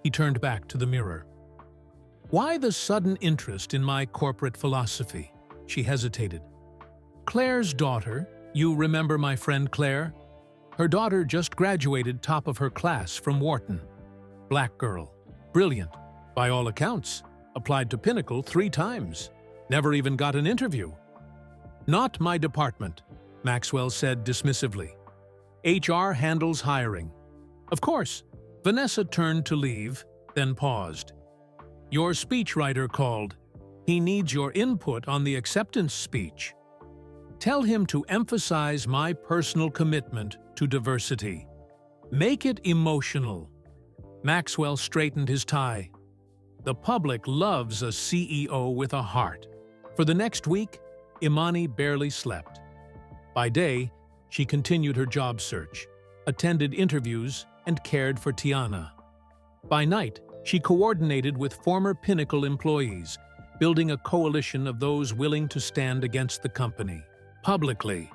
He turned back to the mirror. Why the sudden interest in my corporate philosophy? She hesitated. Claire's daughter, you remember my friend Claire? Her daughter just graduated top of her class from Wharton. Black girl. Brilliant. By all accounts. Applied to Pinnacle 3 times. Never even got an interview. Not my department, Maxwell said dismissively. HR handles hiring. Of course. Vanessa turned to leave, then paused. Your speechwriter called. He needs your input on the acceptance speech. Tell him to emphasize my personal commitment to diversity. Make it emotional. Maxwell straightened his tie. The public loves a CEO with a heart. For the next week, Imani barely slept. By day, she continued her job search, attended interviews, and cared for Tiana. By night, she coordinated with former Pinnacle employees, building a coalition of those willing to stand against the company, publicly.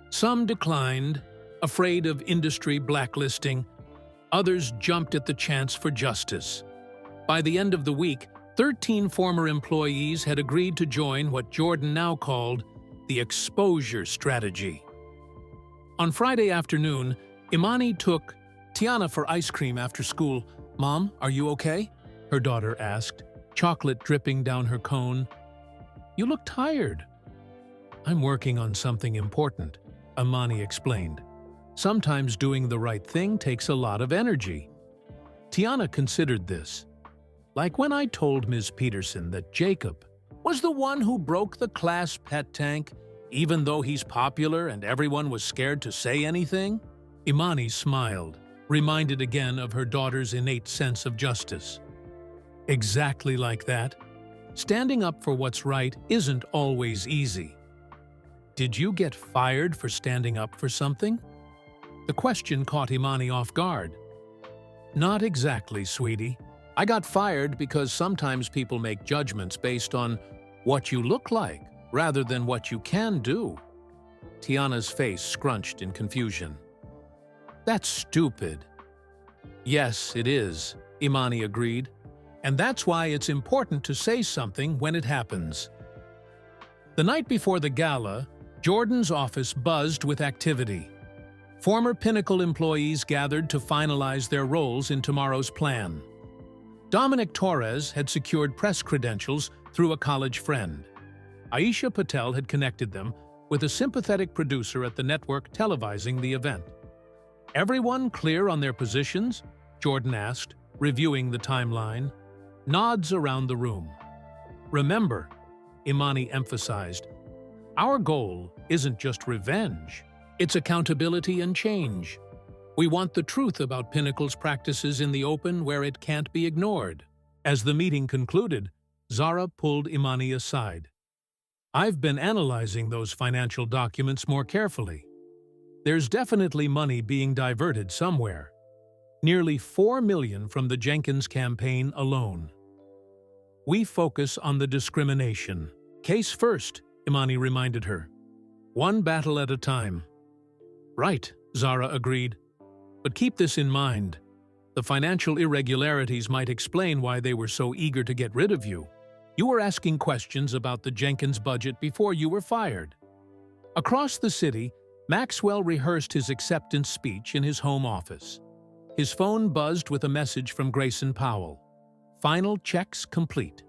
Some declined, afraid of industry blacklisting. Others jumped at the chance for justice. By the end of the week, 13 former employees had agreed to join what Jordan now called the exposure strategy. On Friday afternoon, Imani took Tiana for ice cream after school. "Mom, are you okay?" her daughter asked, chocolate dripping down her cone. "You look tired." "I'm working on something important," Imani explained. "Sometimes doing the right thing takes a lot of energy." Tiana considered this. "Like when I told Ms. Peterson that Jacob was the one who broke the class pet tank, even though he's popular and everyone was scared to say anything?" Imani smiled, reminded again of her daughter's innate sense of justice. "Exactly like that. Standing up for what's right isn't always easy." "Did you get fired for standing up for something?" The question caught Imani off guard. "Not exactly, sweetie. I got fired because sometimes people make judgments based on what you look like rather than what you can do." Tiana's face scrunched in confusion. "That's stupid." "Yes, it is," Imani agreed. "And that's why it's important to say something when it happens." The night before the gala, Jordan's office buzzed with activity. Former Pinnacle employees gathered to finalize their roles in tomorrow's plan. Dominic Torres had secured press credentials through a college friend. Aisha Patel had connected them with a sympathetic producer at the network televising the event. "Everyone clear on their positions?" Jordan asked, reviewing the timeline. Nods around the room. "Remember," Imani emphasized, "our goal isn't just revenge, it's accountability and change. We want the truth about Pinnacle's practices in the open where it can't be ignored." As the meeting concluded, Zara pulled Imani aside. "I've been analyzing those financial documents more carefully. There's definitely money being diverted somewhere. Nearly $4 million from the Jenkins campaign alone." "We focus on the discrimination. Case first," Imani reminded her. "One battle at a time." "Right," Zara agreed. "But keep this in mind. The financial irregularities might explain why they were so eager to get rid of you. You were asking questions about the Jenkins budget before you were fired." Across the city, Maxwell rehearsed his acceptance speech in his home office. His phone buzzed with a message from Grayson Powell. "Final checks complete.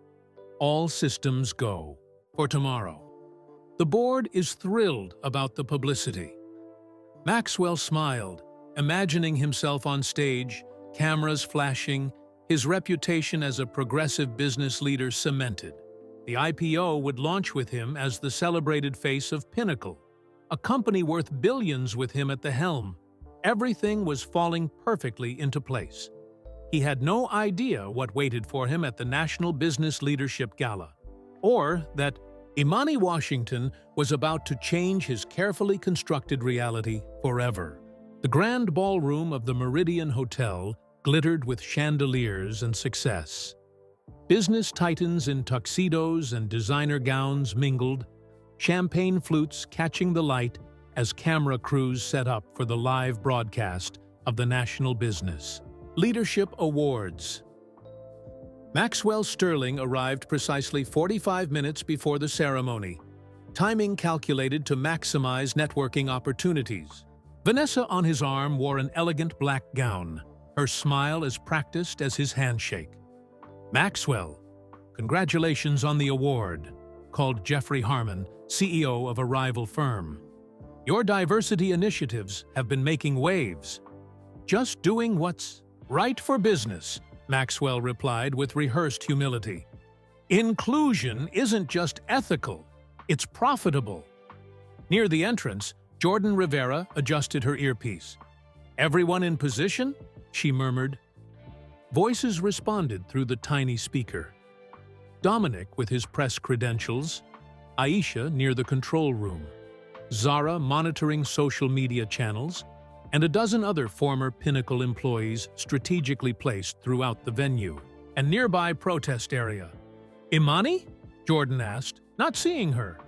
All systems go. For tomorrow." The board is thrilled about the publicity. Maxwell smiled, imagining himself on stage, cameras flashing, his reputation as a progressive business leader cemented. The IPO would launch with him as the celebrated face of Pinnacle, a company worth billions with him at the helm. Everything was falling perfectly into place. He had no idea what waited for him at the National Business Leadership Gala, or that Imani Washington was about to change his carefully constructed reality forever. The grand ballroom of the Meridian Hotel glittered with chandeliers and success. Business titans in tuxedos and designer gowns mingled, champagne flutes catching the light as camera crews set up for the live broadcast of the National Business Leadership Awards. Maxwell Sterling arrived precisely 45 minutes before the ceremony, timing calculated to maximize networking opportunities. Vanessa on his arm wore an elegant black gown, her smile as practiced as his handshake. "Maxwell, congratulations on the award," called Jeffrey Harmon, CEO of a rival firm. "Your diversity initiatives have been making waves." "Just doing what's right for business," Maxwell replied with rehearsed humility. "Inclusion isn't just ethical, it's profitable." Near the entrance, Jordan Rivera adjusted her earpiece. "Everyone in position?" she murmured. Voices responded through the tiny speaker. Dominic with his press credentials, Aisha near the control room, Zara monitoring social media channels, and a dozen other former Pinnacle employees strategically placed throughout the venue and nearby protest area. "Imani?" Jordan asked, not seeing her.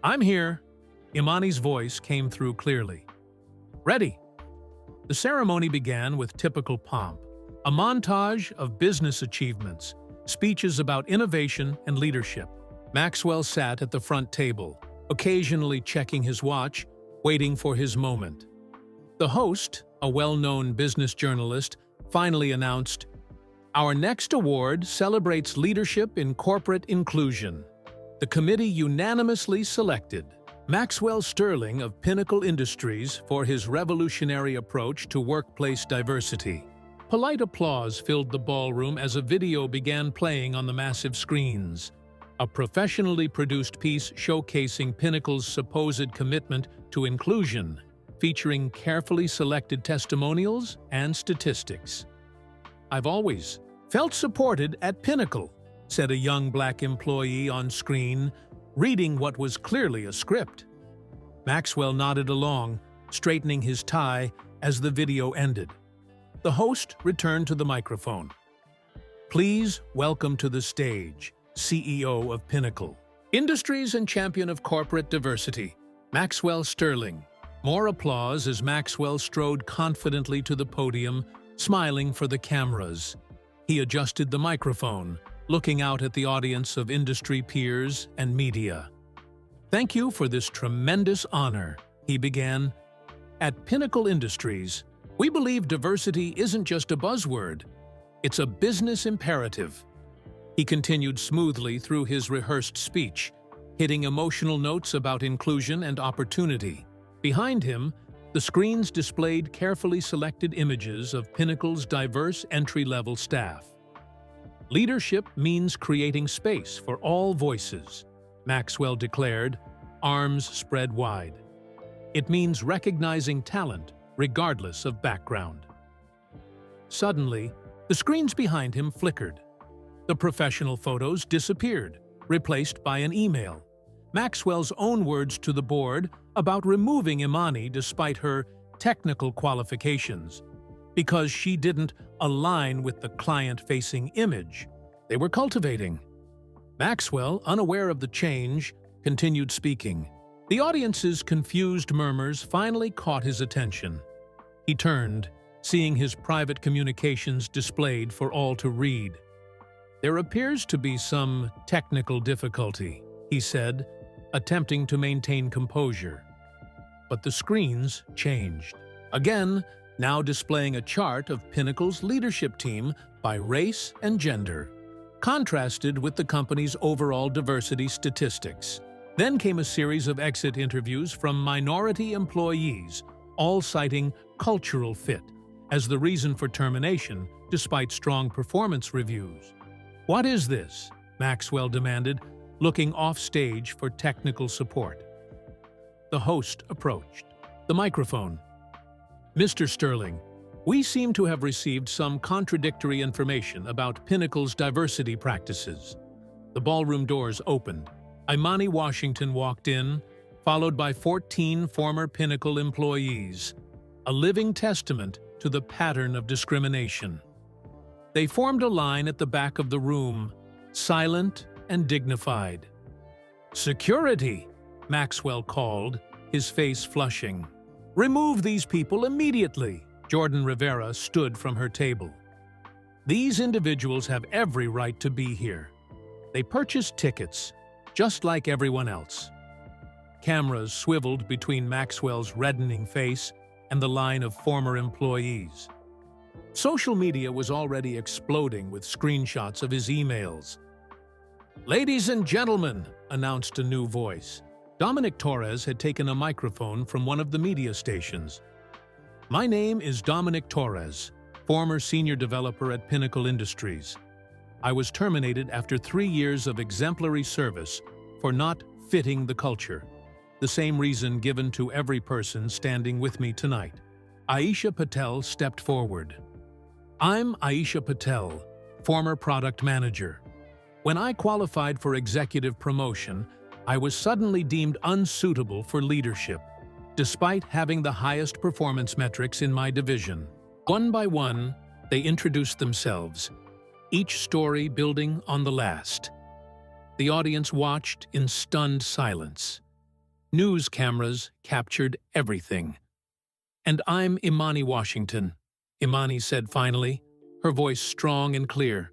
"I'm here." Imani's voice came through clearly. "Ready." The ceremony began with typical pomp, a montage of business achievements, speeches about innovation and leadership. Maxwell sat at the front table, occasionally checking his watch, waiting for his moment. The host, a well-known business journalist, finally announced, "Our next award celebrates leadership in corporate inclusion." The committee unanimously selected Maxwell Sterling of Pinnacle Industries for his revolutionary approach to workplace diversity. Polite applause filled the ballroom as a video began playing on the massive screens, a professionally produced piece showcasing Pinnacle's supposed commitment to inclusion, featuring carefully selected testimonials and statistics. "I've always felt supported at Pinnacle," said a young black employee on screen, reading what was clearly a script. Maxwell nodded along, straightening his tie as the video ended. The host returned to the microphone. "Please welcome to the stage, CEO of Pinnacle Industries and champion of corporate diversity, Maxwell Sterling." More applause as Maxwell strode confidently to the podium, smiling for the cameras. He adjusted the microphone, looking out at the audience of industry peers and media. "Thank you for this tremendous honor," he began. "At Pinnacle Industries, we believe diversity isn't just a buzzword, it's a business imperative." He continued smoothly through his rehearsed speech, hitting emotional notes about inclusion and opportunity. Behind him, the screens displayed carefully selected images of Pinnacle's diverse entry-level staff. "Leadership means creating space for all voices," Maxwell declared, arms spread wide. "It means recognizing talent, regardless of background." Suddenly, the screens behind him flickered. The professional photos disappeared, replaced by an email. Maxwell's own words to the board about removing Imani despite her technical qualifications, because she didn't align with the client-facing image they were cultivating. Maxwell, unaware of the change, continued speaking. The audience's confused murmurs finally caught his attention. He turned, seeing his private communications displayed for all to read. "There appears to be some technical difficulty," he said, attempting to maintain composure. But the screens changed. Again, now displaying a chart of Pinnacle's leadership team by race and gender, contrasted with the company's overall diversity statistics. Then came a series of exit interviews from minority employees, all citing cultural fit as the reason for termination, despite strong performance reviews. "What is this?" Maxwell demanded, looking off-stage for technical support. The host approached the microphone. "Mr. Sterling, we seem to have received some contradictory information about Pinnacle's diversity practices." The ballroom doors opened. Imani Washington walked in, followed by 14 former Pinnacle employees, a living testament to the pattern of discrimination. They formed a line at the back of the room, silent and dignified. "Security!" Maxwell called, his face flushing. "Remove these people immediately!" Jordan Rivera stood from her table. "These individuals have every right to be here. They purchased tickets, just like everyone else." Cameras swiveled between Maxwell's reddening face and the line of former employees. Social media was already exploding with screenshots of his emails. "Ladies and gentlemen," announced a new voice. Dominic Torres had taken a microphone from one of the media stations. "My name is Dominic Torres, former senior developer at Pinnacle Industries. I was terminated after 3 years of exemplary service for not fitting the culture, the same reason given to every person standing with me tonight." Aisha Patel stepped forward. "I'm Aisha Patel, former product manager. When I qualified for executive promotion, I was suddenly deemed unsuitable for leadership, despite having the highest performance metrics in my division. One by one, they introduced themselves, each story building on the last. The audience watched in stunned silence. News cameras captured everything. "And I'm Imani Washington," Imani said finally, her voice strong and clear.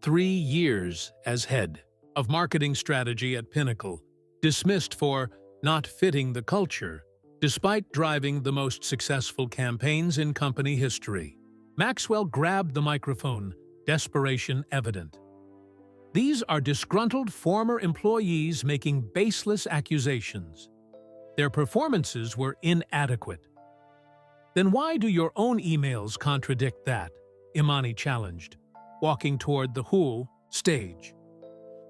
3 years as head of marketing strategy at Pinnacle, dismissed for not fitting the culture, despite driving the most successful campaigns in company history. Maxwell grabbed the microphone, desperation evident. These are disgruntled former employees making baseless accusations. Their performances were inadequate. "Then why do your own emails contradict that?" Imani challenged, walking toward the whole stage.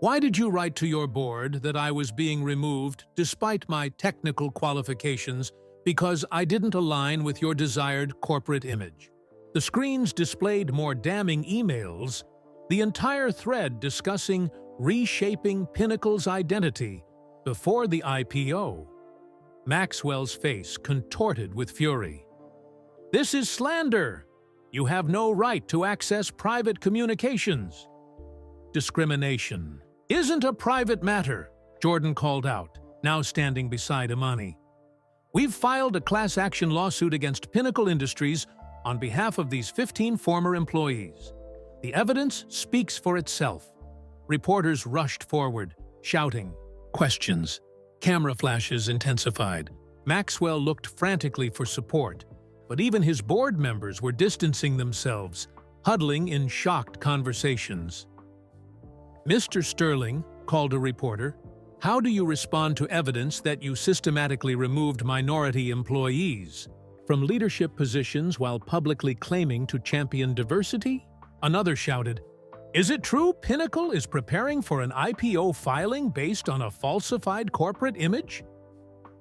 "Why did you write to your board that I was being removed despite my technical qualifications because I didn't align with your desired corporate image?" The screens displayed more damning emails, the entire thread discussing reshaping Pinnacle's identity before the IPO. Maxwell's face contorted with fury. "This is slander! You have no right to access private communications." "Discrimination isn't a private matter," Jordan called out, now standing beside Imani. "We've filed a class action lawsuit against Pinnacle Industries on behalf of these 15 former employees. The evidence speaks for itself." Reporters rushed forward, shouting questions. Camera flashes intensified. Maxwell looked frantically for support, but even his board members were distancing themselves, huddling in shocked conversations. "Mr. Sterling," called a reporter, "how do you respond to evidence that you systematically removed minority employees from leadership positions while publicly claiming to champion diversity?" Another shouted, "Is it true Pinnacle is preparing for an IPO filing based on a falsified corporate image?"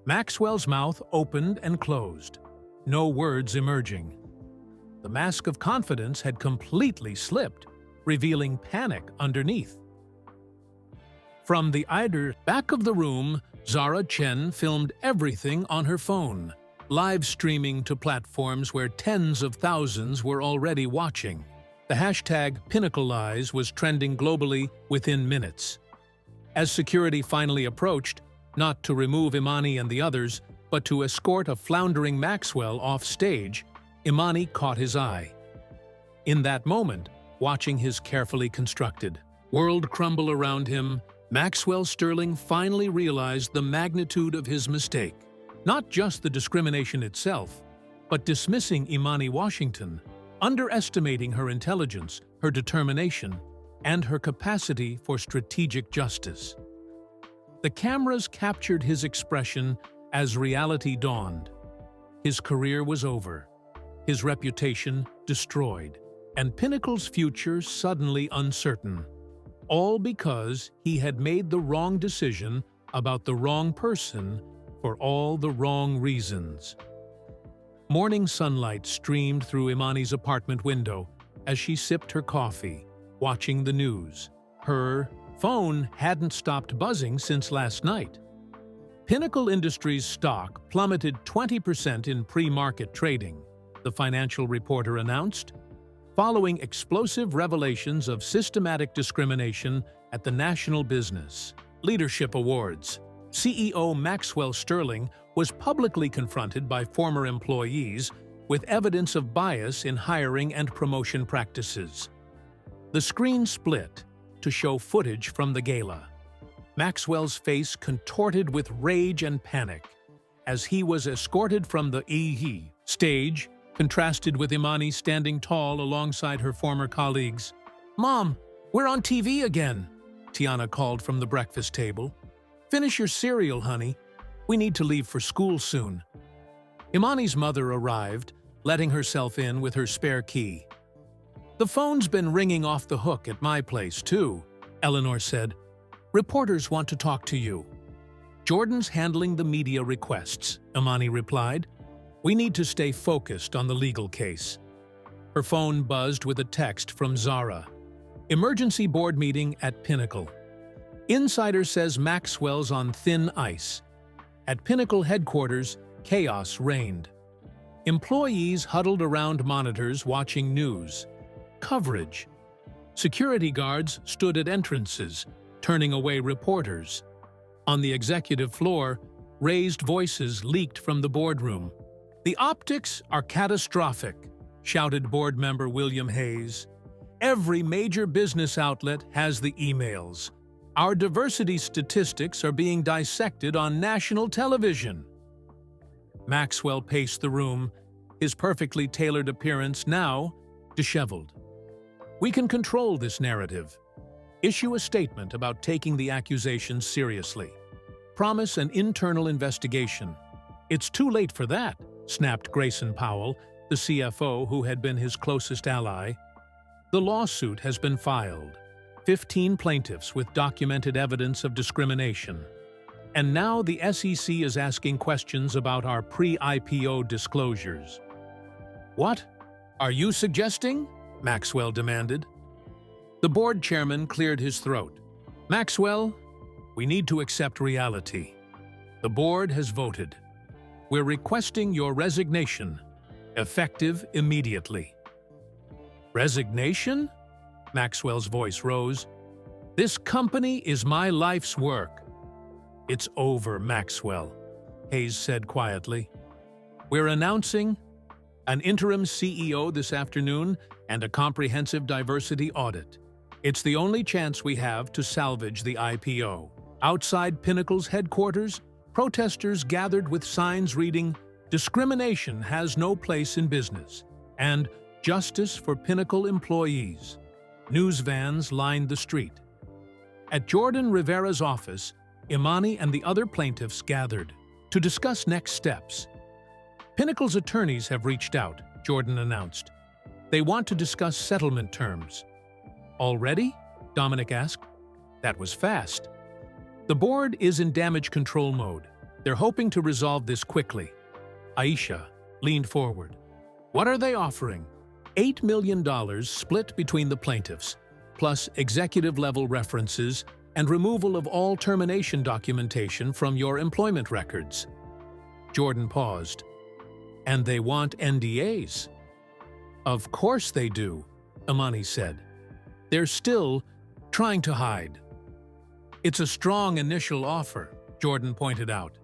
Maxwell's mouth opened and closed, no words emerging. The mask of confidence had completely slipped, revealing panic underneath. From the either back of the room, Zara Chen filmed everything on her phone, live streaming to platforms where tens of thousands were already watching. The hashtag #PinnacleLies was trending globally within minutes. As security finally approached, not to remove Imani and the others, but to escort a floundering Maxwell off stage, Imani caught his eye. In that moment, watching his carefully constructed world crumble around him, Maxwell Sterling finally realized the magnitude of his mistake. Not just the discrimination itself, but dismissing Imani Washington, underestimating her intelligence, her determination, and her capacity for strategic justice. The cameras captured his expression as reality dawned. His career was over, his reputation destroyed, and Pinnacle's future suddenly uncertain. All because he had made the wrong decision about the wrong person for all the wrong reasons. Morning sunlight streamed through Imani's apartment window as she sipped her coffee, watching the news. Her phone hadn't stopped buzzing since last night. Pinnacle Industries stock plummeted 20% in pre-market trading, the financial reporter announced, following explosive revelations of systematic discrimination at the National Business Leadership Awards. CEO Maxwell Sterling was publicly confronted by former employees with evidence of bias in hiring and promotion practices. The screen split to show footage from the gala. Maxwell's face contorted with rage and panic as he was escorted from the stage, contrasted with Imani standing tall alongside her former colleagues. "Mom, we're on TV again," Tiana called from the breakfast table. "Finish your cereal, honey. We need to leave for school soon." Imani's mother arrived, letting herself in with her spare key. "The phone's been ringing off the hook at my place, too," Eleanor said. "Reporters want to talk to you." "Jordan's handling the media requests," Imani replied. "We need to stay focused on the legal case." Her phone buzzed with a text from Zara. "Emergency board meeting at Pinnacle." Insider says Maxwell's on thin ice. At Pinnacle headquarters, chaos reigned. Employees huddled around monitors watching news. Coverage. Security guards stood at entrances, turning away reporters. On the executive floor, raised voices leaked from the boardroom. "The optics are catastrophic," shouted board member William Hayes. "Every major business outlet has the emails. Our diversity statistics are being dissected on national television." Maxwell paced the room, his perfectly tailored appearance now disheveled. "We can control this narrative. Issue a statement about taking the accusations seriously. Promise an internal investigation." "It's too late for that," snapped Grayson Powell, the CFO who had been his closest ally. "The lawsuit has been filed. 15 plaintiffs with documented evidence of discrimination. And now the SEC is asking questions about our pre-IPO disclosures." "What are you suggesting?" Maxwell demanded. The board chairman cleared his throat. "Maxwell, we need to accept reality. The board has voted. We're requesting your resignation, effective immediately." "Resignation?" Maxwell's voice rose. "This company is my life's work." "It's over, Maxwell," Hayes said quietly. "We're announcing an interim CEO this afternoon and a comprehensive diversity audit. It's the only chance we have to salvage the IPO." Outside Pinnacle's headquarters, protesters gathered with signs reading, "Discrimination has no place in business," and "Justice for Pinnacle employees." News vans lined the street. At Jordan Rivera's office, Imani and the other plaintiffs gathered to discuss next steps. "Pinnacle's attorneys have reached out," Jordan announced. "They want to discuss settlement terms." "Already?" Dominic asked. "That was fast." "The board is in damage control mode. They're hoping to resolve this quickly." Aisha leaned forward. "What are they offering?" $8 million split between the plaintiffs, plus executive-level references and removal of all termination documentation from your employment records. Jordan paused. "And they want NDAs?" "Of course they do," Imani said. "They're still trying to hide." "It's a strong initial offer," Jordan pointed out.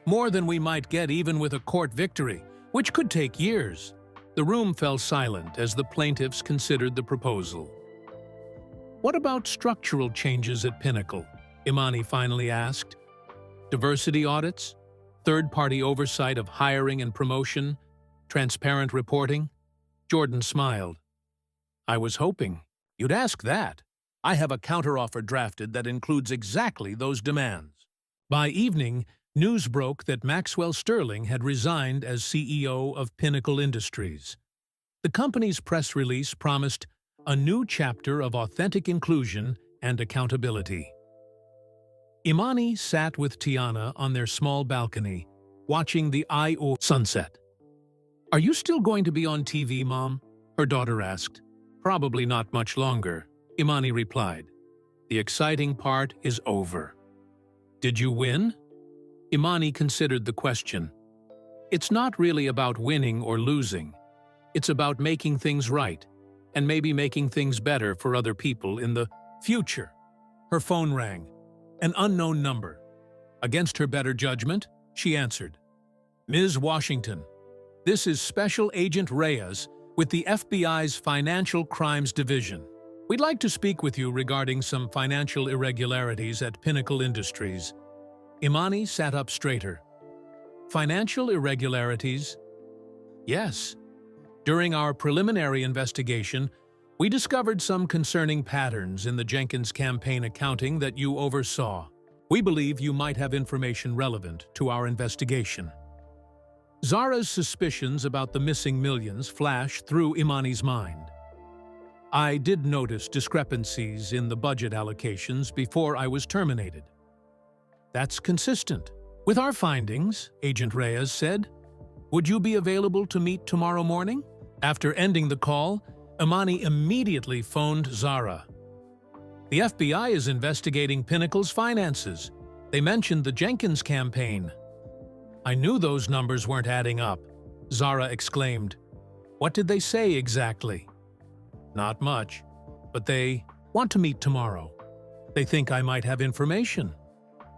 "More than we might get even with a court victory, which could take years." The room fell silent as the plaintiffs considered the proposal. "What about structural changes at Pinnacle?" Imani finally asked. "Diversity audits? Third-party oversight of hiring and promotion? Transparent reporting?" Jordan smiled. "I was hoping you'd ask that. I have a counteroffer drafted that includes exactly those demands." By evening, news broke that Maxwell Sterling had resigned as CEO of Pinnacle Industries. The company's press release promised a new chapter of authentic inclusion and accountability. Imani sat with Tiana on their small balcony, watching the Io sunset. "Are you still going to be on TV, Mom?" her daughter asked. "Probably not much longer," Imani replied. "The exciting part is over." "Did you win?" Imani considered the question. "It's not really about winning or losing. It's about making things right, and maybe making things better for other people in the future." Her phone rang. An unknown number. Against her better judgment, she answered. "Ms. Washington, this is Special Agent Reyes with the FBI's Financial Crimes Division. We'd like to speak with you regarding some financial irregularities at Pinnacle Industries." Imani sat up straighter. "Financial irregularities?" "Yes. During our preliminary investigation, we discovered some concerning patterns in the Jenkins campaign accounting that you oversaw. We believe you might have information relevant to our investigation." Zara's suspicions about the missing millions flashed through Imani's mind. "I did notice discrepancies in the budget allocations before I was terminated." "That's consistent with our findings," Agent Reyes said. "Would you be available to meet tomorrow morning?" After ending the call, Imani immediately phoned Zara. The FBI is investigating Pinnacle's finances. They mentioned the Jenkins campaign. I knew those numbers weren't adding up, Zara exclaimed. What did they say exactly? Not much, but they want to meet tomorrow. They think I might have information.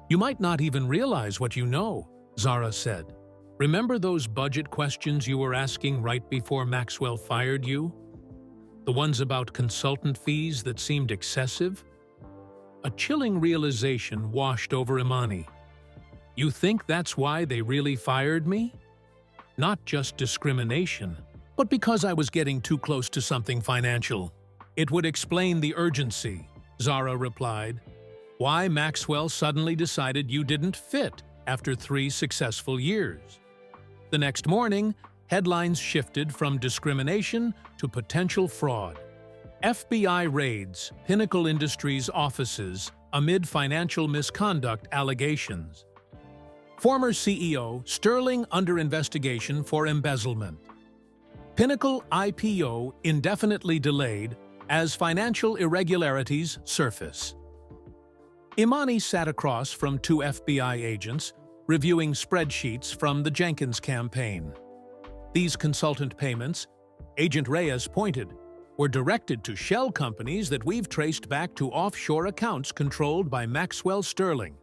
You might not even realize what you know, Zara said. Remember those budget questions you were asking right before Maxwell fired you? The ones about consultant fees that seemed excessive? A chilling realization washed over Imani. You think that's why they really fired me? Not just discrimination, but because I was getting too close to something financial. It would explain the urgency, Zara replied. Why Maxwell suddenly decided you didn't fit after 3 successful years. The next morning, headlines shifted from discrimination to potential fraud. FBI raids Pinnacle Industries offices amid financial misconduct allegations. Former CEO Sterling under investigation for embezzlement. Pinnacle IPO indefinitely delayed as financial irregularities surface. Imani sat across from 2 FBI agents, reviewing spreadsheets from the Jenkins campaign. These consultant payments, Agent Reyes pointed, were directed to shell companies that we've traced back to offshore accounts controlled by Maxwell Sterling.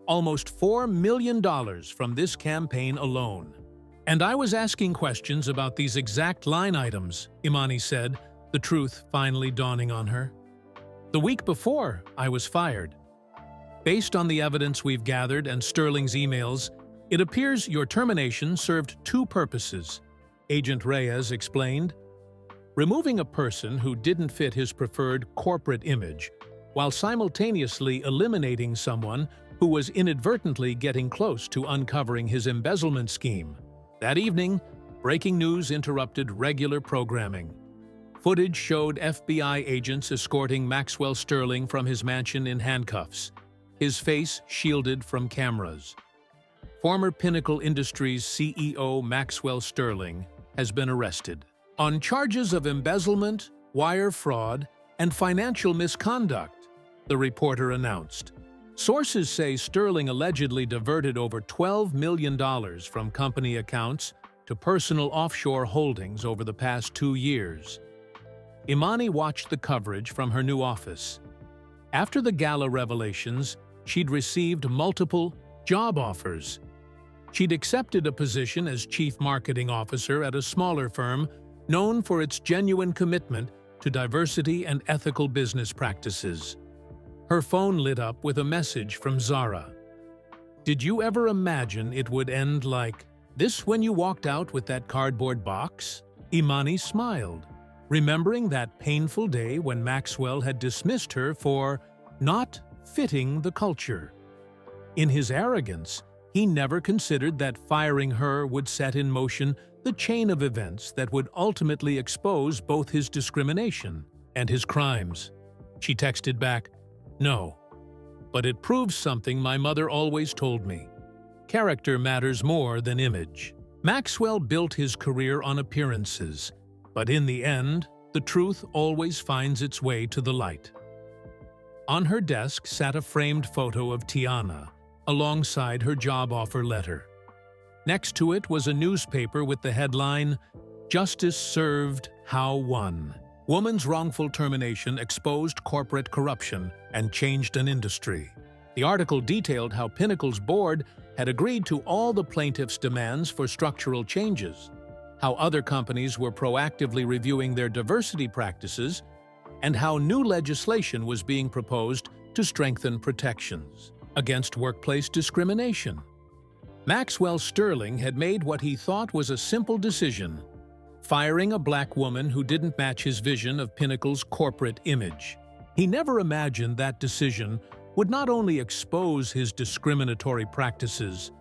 Almost $4 million from this campaign alone. And I was asking questions about these exact line items, Imani said, the truth finally dawning on her. The week before, I was fired. Based on the evidence we've gathered and Sterling's emails, it appears your termination served 2 purposes, Agent Reyes explained. Removing a person who didn't fit his preferred corporate image, while simultaneously eliminating someone who was inadvertently getting close to uncovering his embezzlement scheme. That evening, breaking news interrupted regular programming. Footage showed FBI agents escorting Maxwell Sterling from his mansion in handcuffs, his face shielded from cameras. Former Pinnacle Industries CEO Maxwell Sterling has been arrested on charges of embezzlement, wire fraud, and financial misconduct, the reporter announced. Sources say Sterling allegedly diverted over $12 million from company accounts to personal offshore holdings over the past 2 years. Imani watched the coverage from her new office. After the gala revelations, she'd received multiple job offers. She'd accepted a position as chief marketing officer at a smaller firm known for its genuine commitment to diversity and ethical business practices. Her phone lit up with a message from Zara. Did you ever imagine it would end like this when you walked out with that cardboard box? Imani smiled, remembering that painful day when Maxwell had dismissed her for not fitting the culture. In his arrogance, he never considered that firing her would set in motion the chain of events that would ultimately expose both his discrimination and his crimes. She texted back, "No, but it proves something my mother always told me. Character matters more than image." Maxwell built his career on appearances, but in the end, the truth always finds its way to the light. On her desk sat a framed photo of Tiana, alongside her job offer letter. Next to it was a newspaper with the headline, "Justice Served, How Won." Woman's wrongful termination exposed corporate corruption and changed an industry. The article detailed how Pinnacle's board had agreed to all the plaintiffs' demands for structural changes, how other companies were proactively reviewing their diversity practices, and how new legislation was being proposed to strengthen protections against workplace discrimination. Maxwell Sterling had made what he thought was a simple decision: firing a black woman who didn't match his vision of Pinnacle's corporate image. He never imagined that decision would not only expose his discriminatory practices,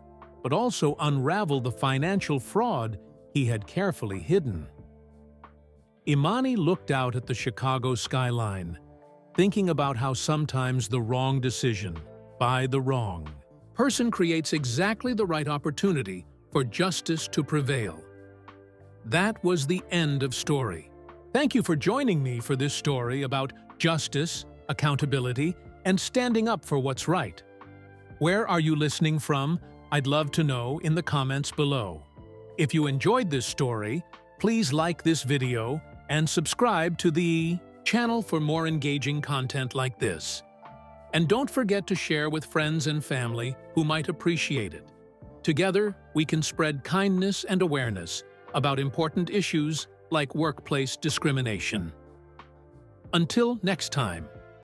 but also unravel the financial fraud he had carefully hidden. Imani looked out at the Chicago skyline, thinking about how sometimes the wrong decision, by the wrong person, creates exactly the right opportunity for justice to prevail. That was the end of story. Thank you for joining me for this story about justice accountability, and standing up for what's right. Where are you listening from? I'd love to know in the comments below. If you enjoyed this story, please like this video and subscribe to the channel for more engaging content like this. And don't forget to share with friends and family who might appreciate it. Together, we can spread kindness and awareness about important issues like workplace discrimination. Until next time.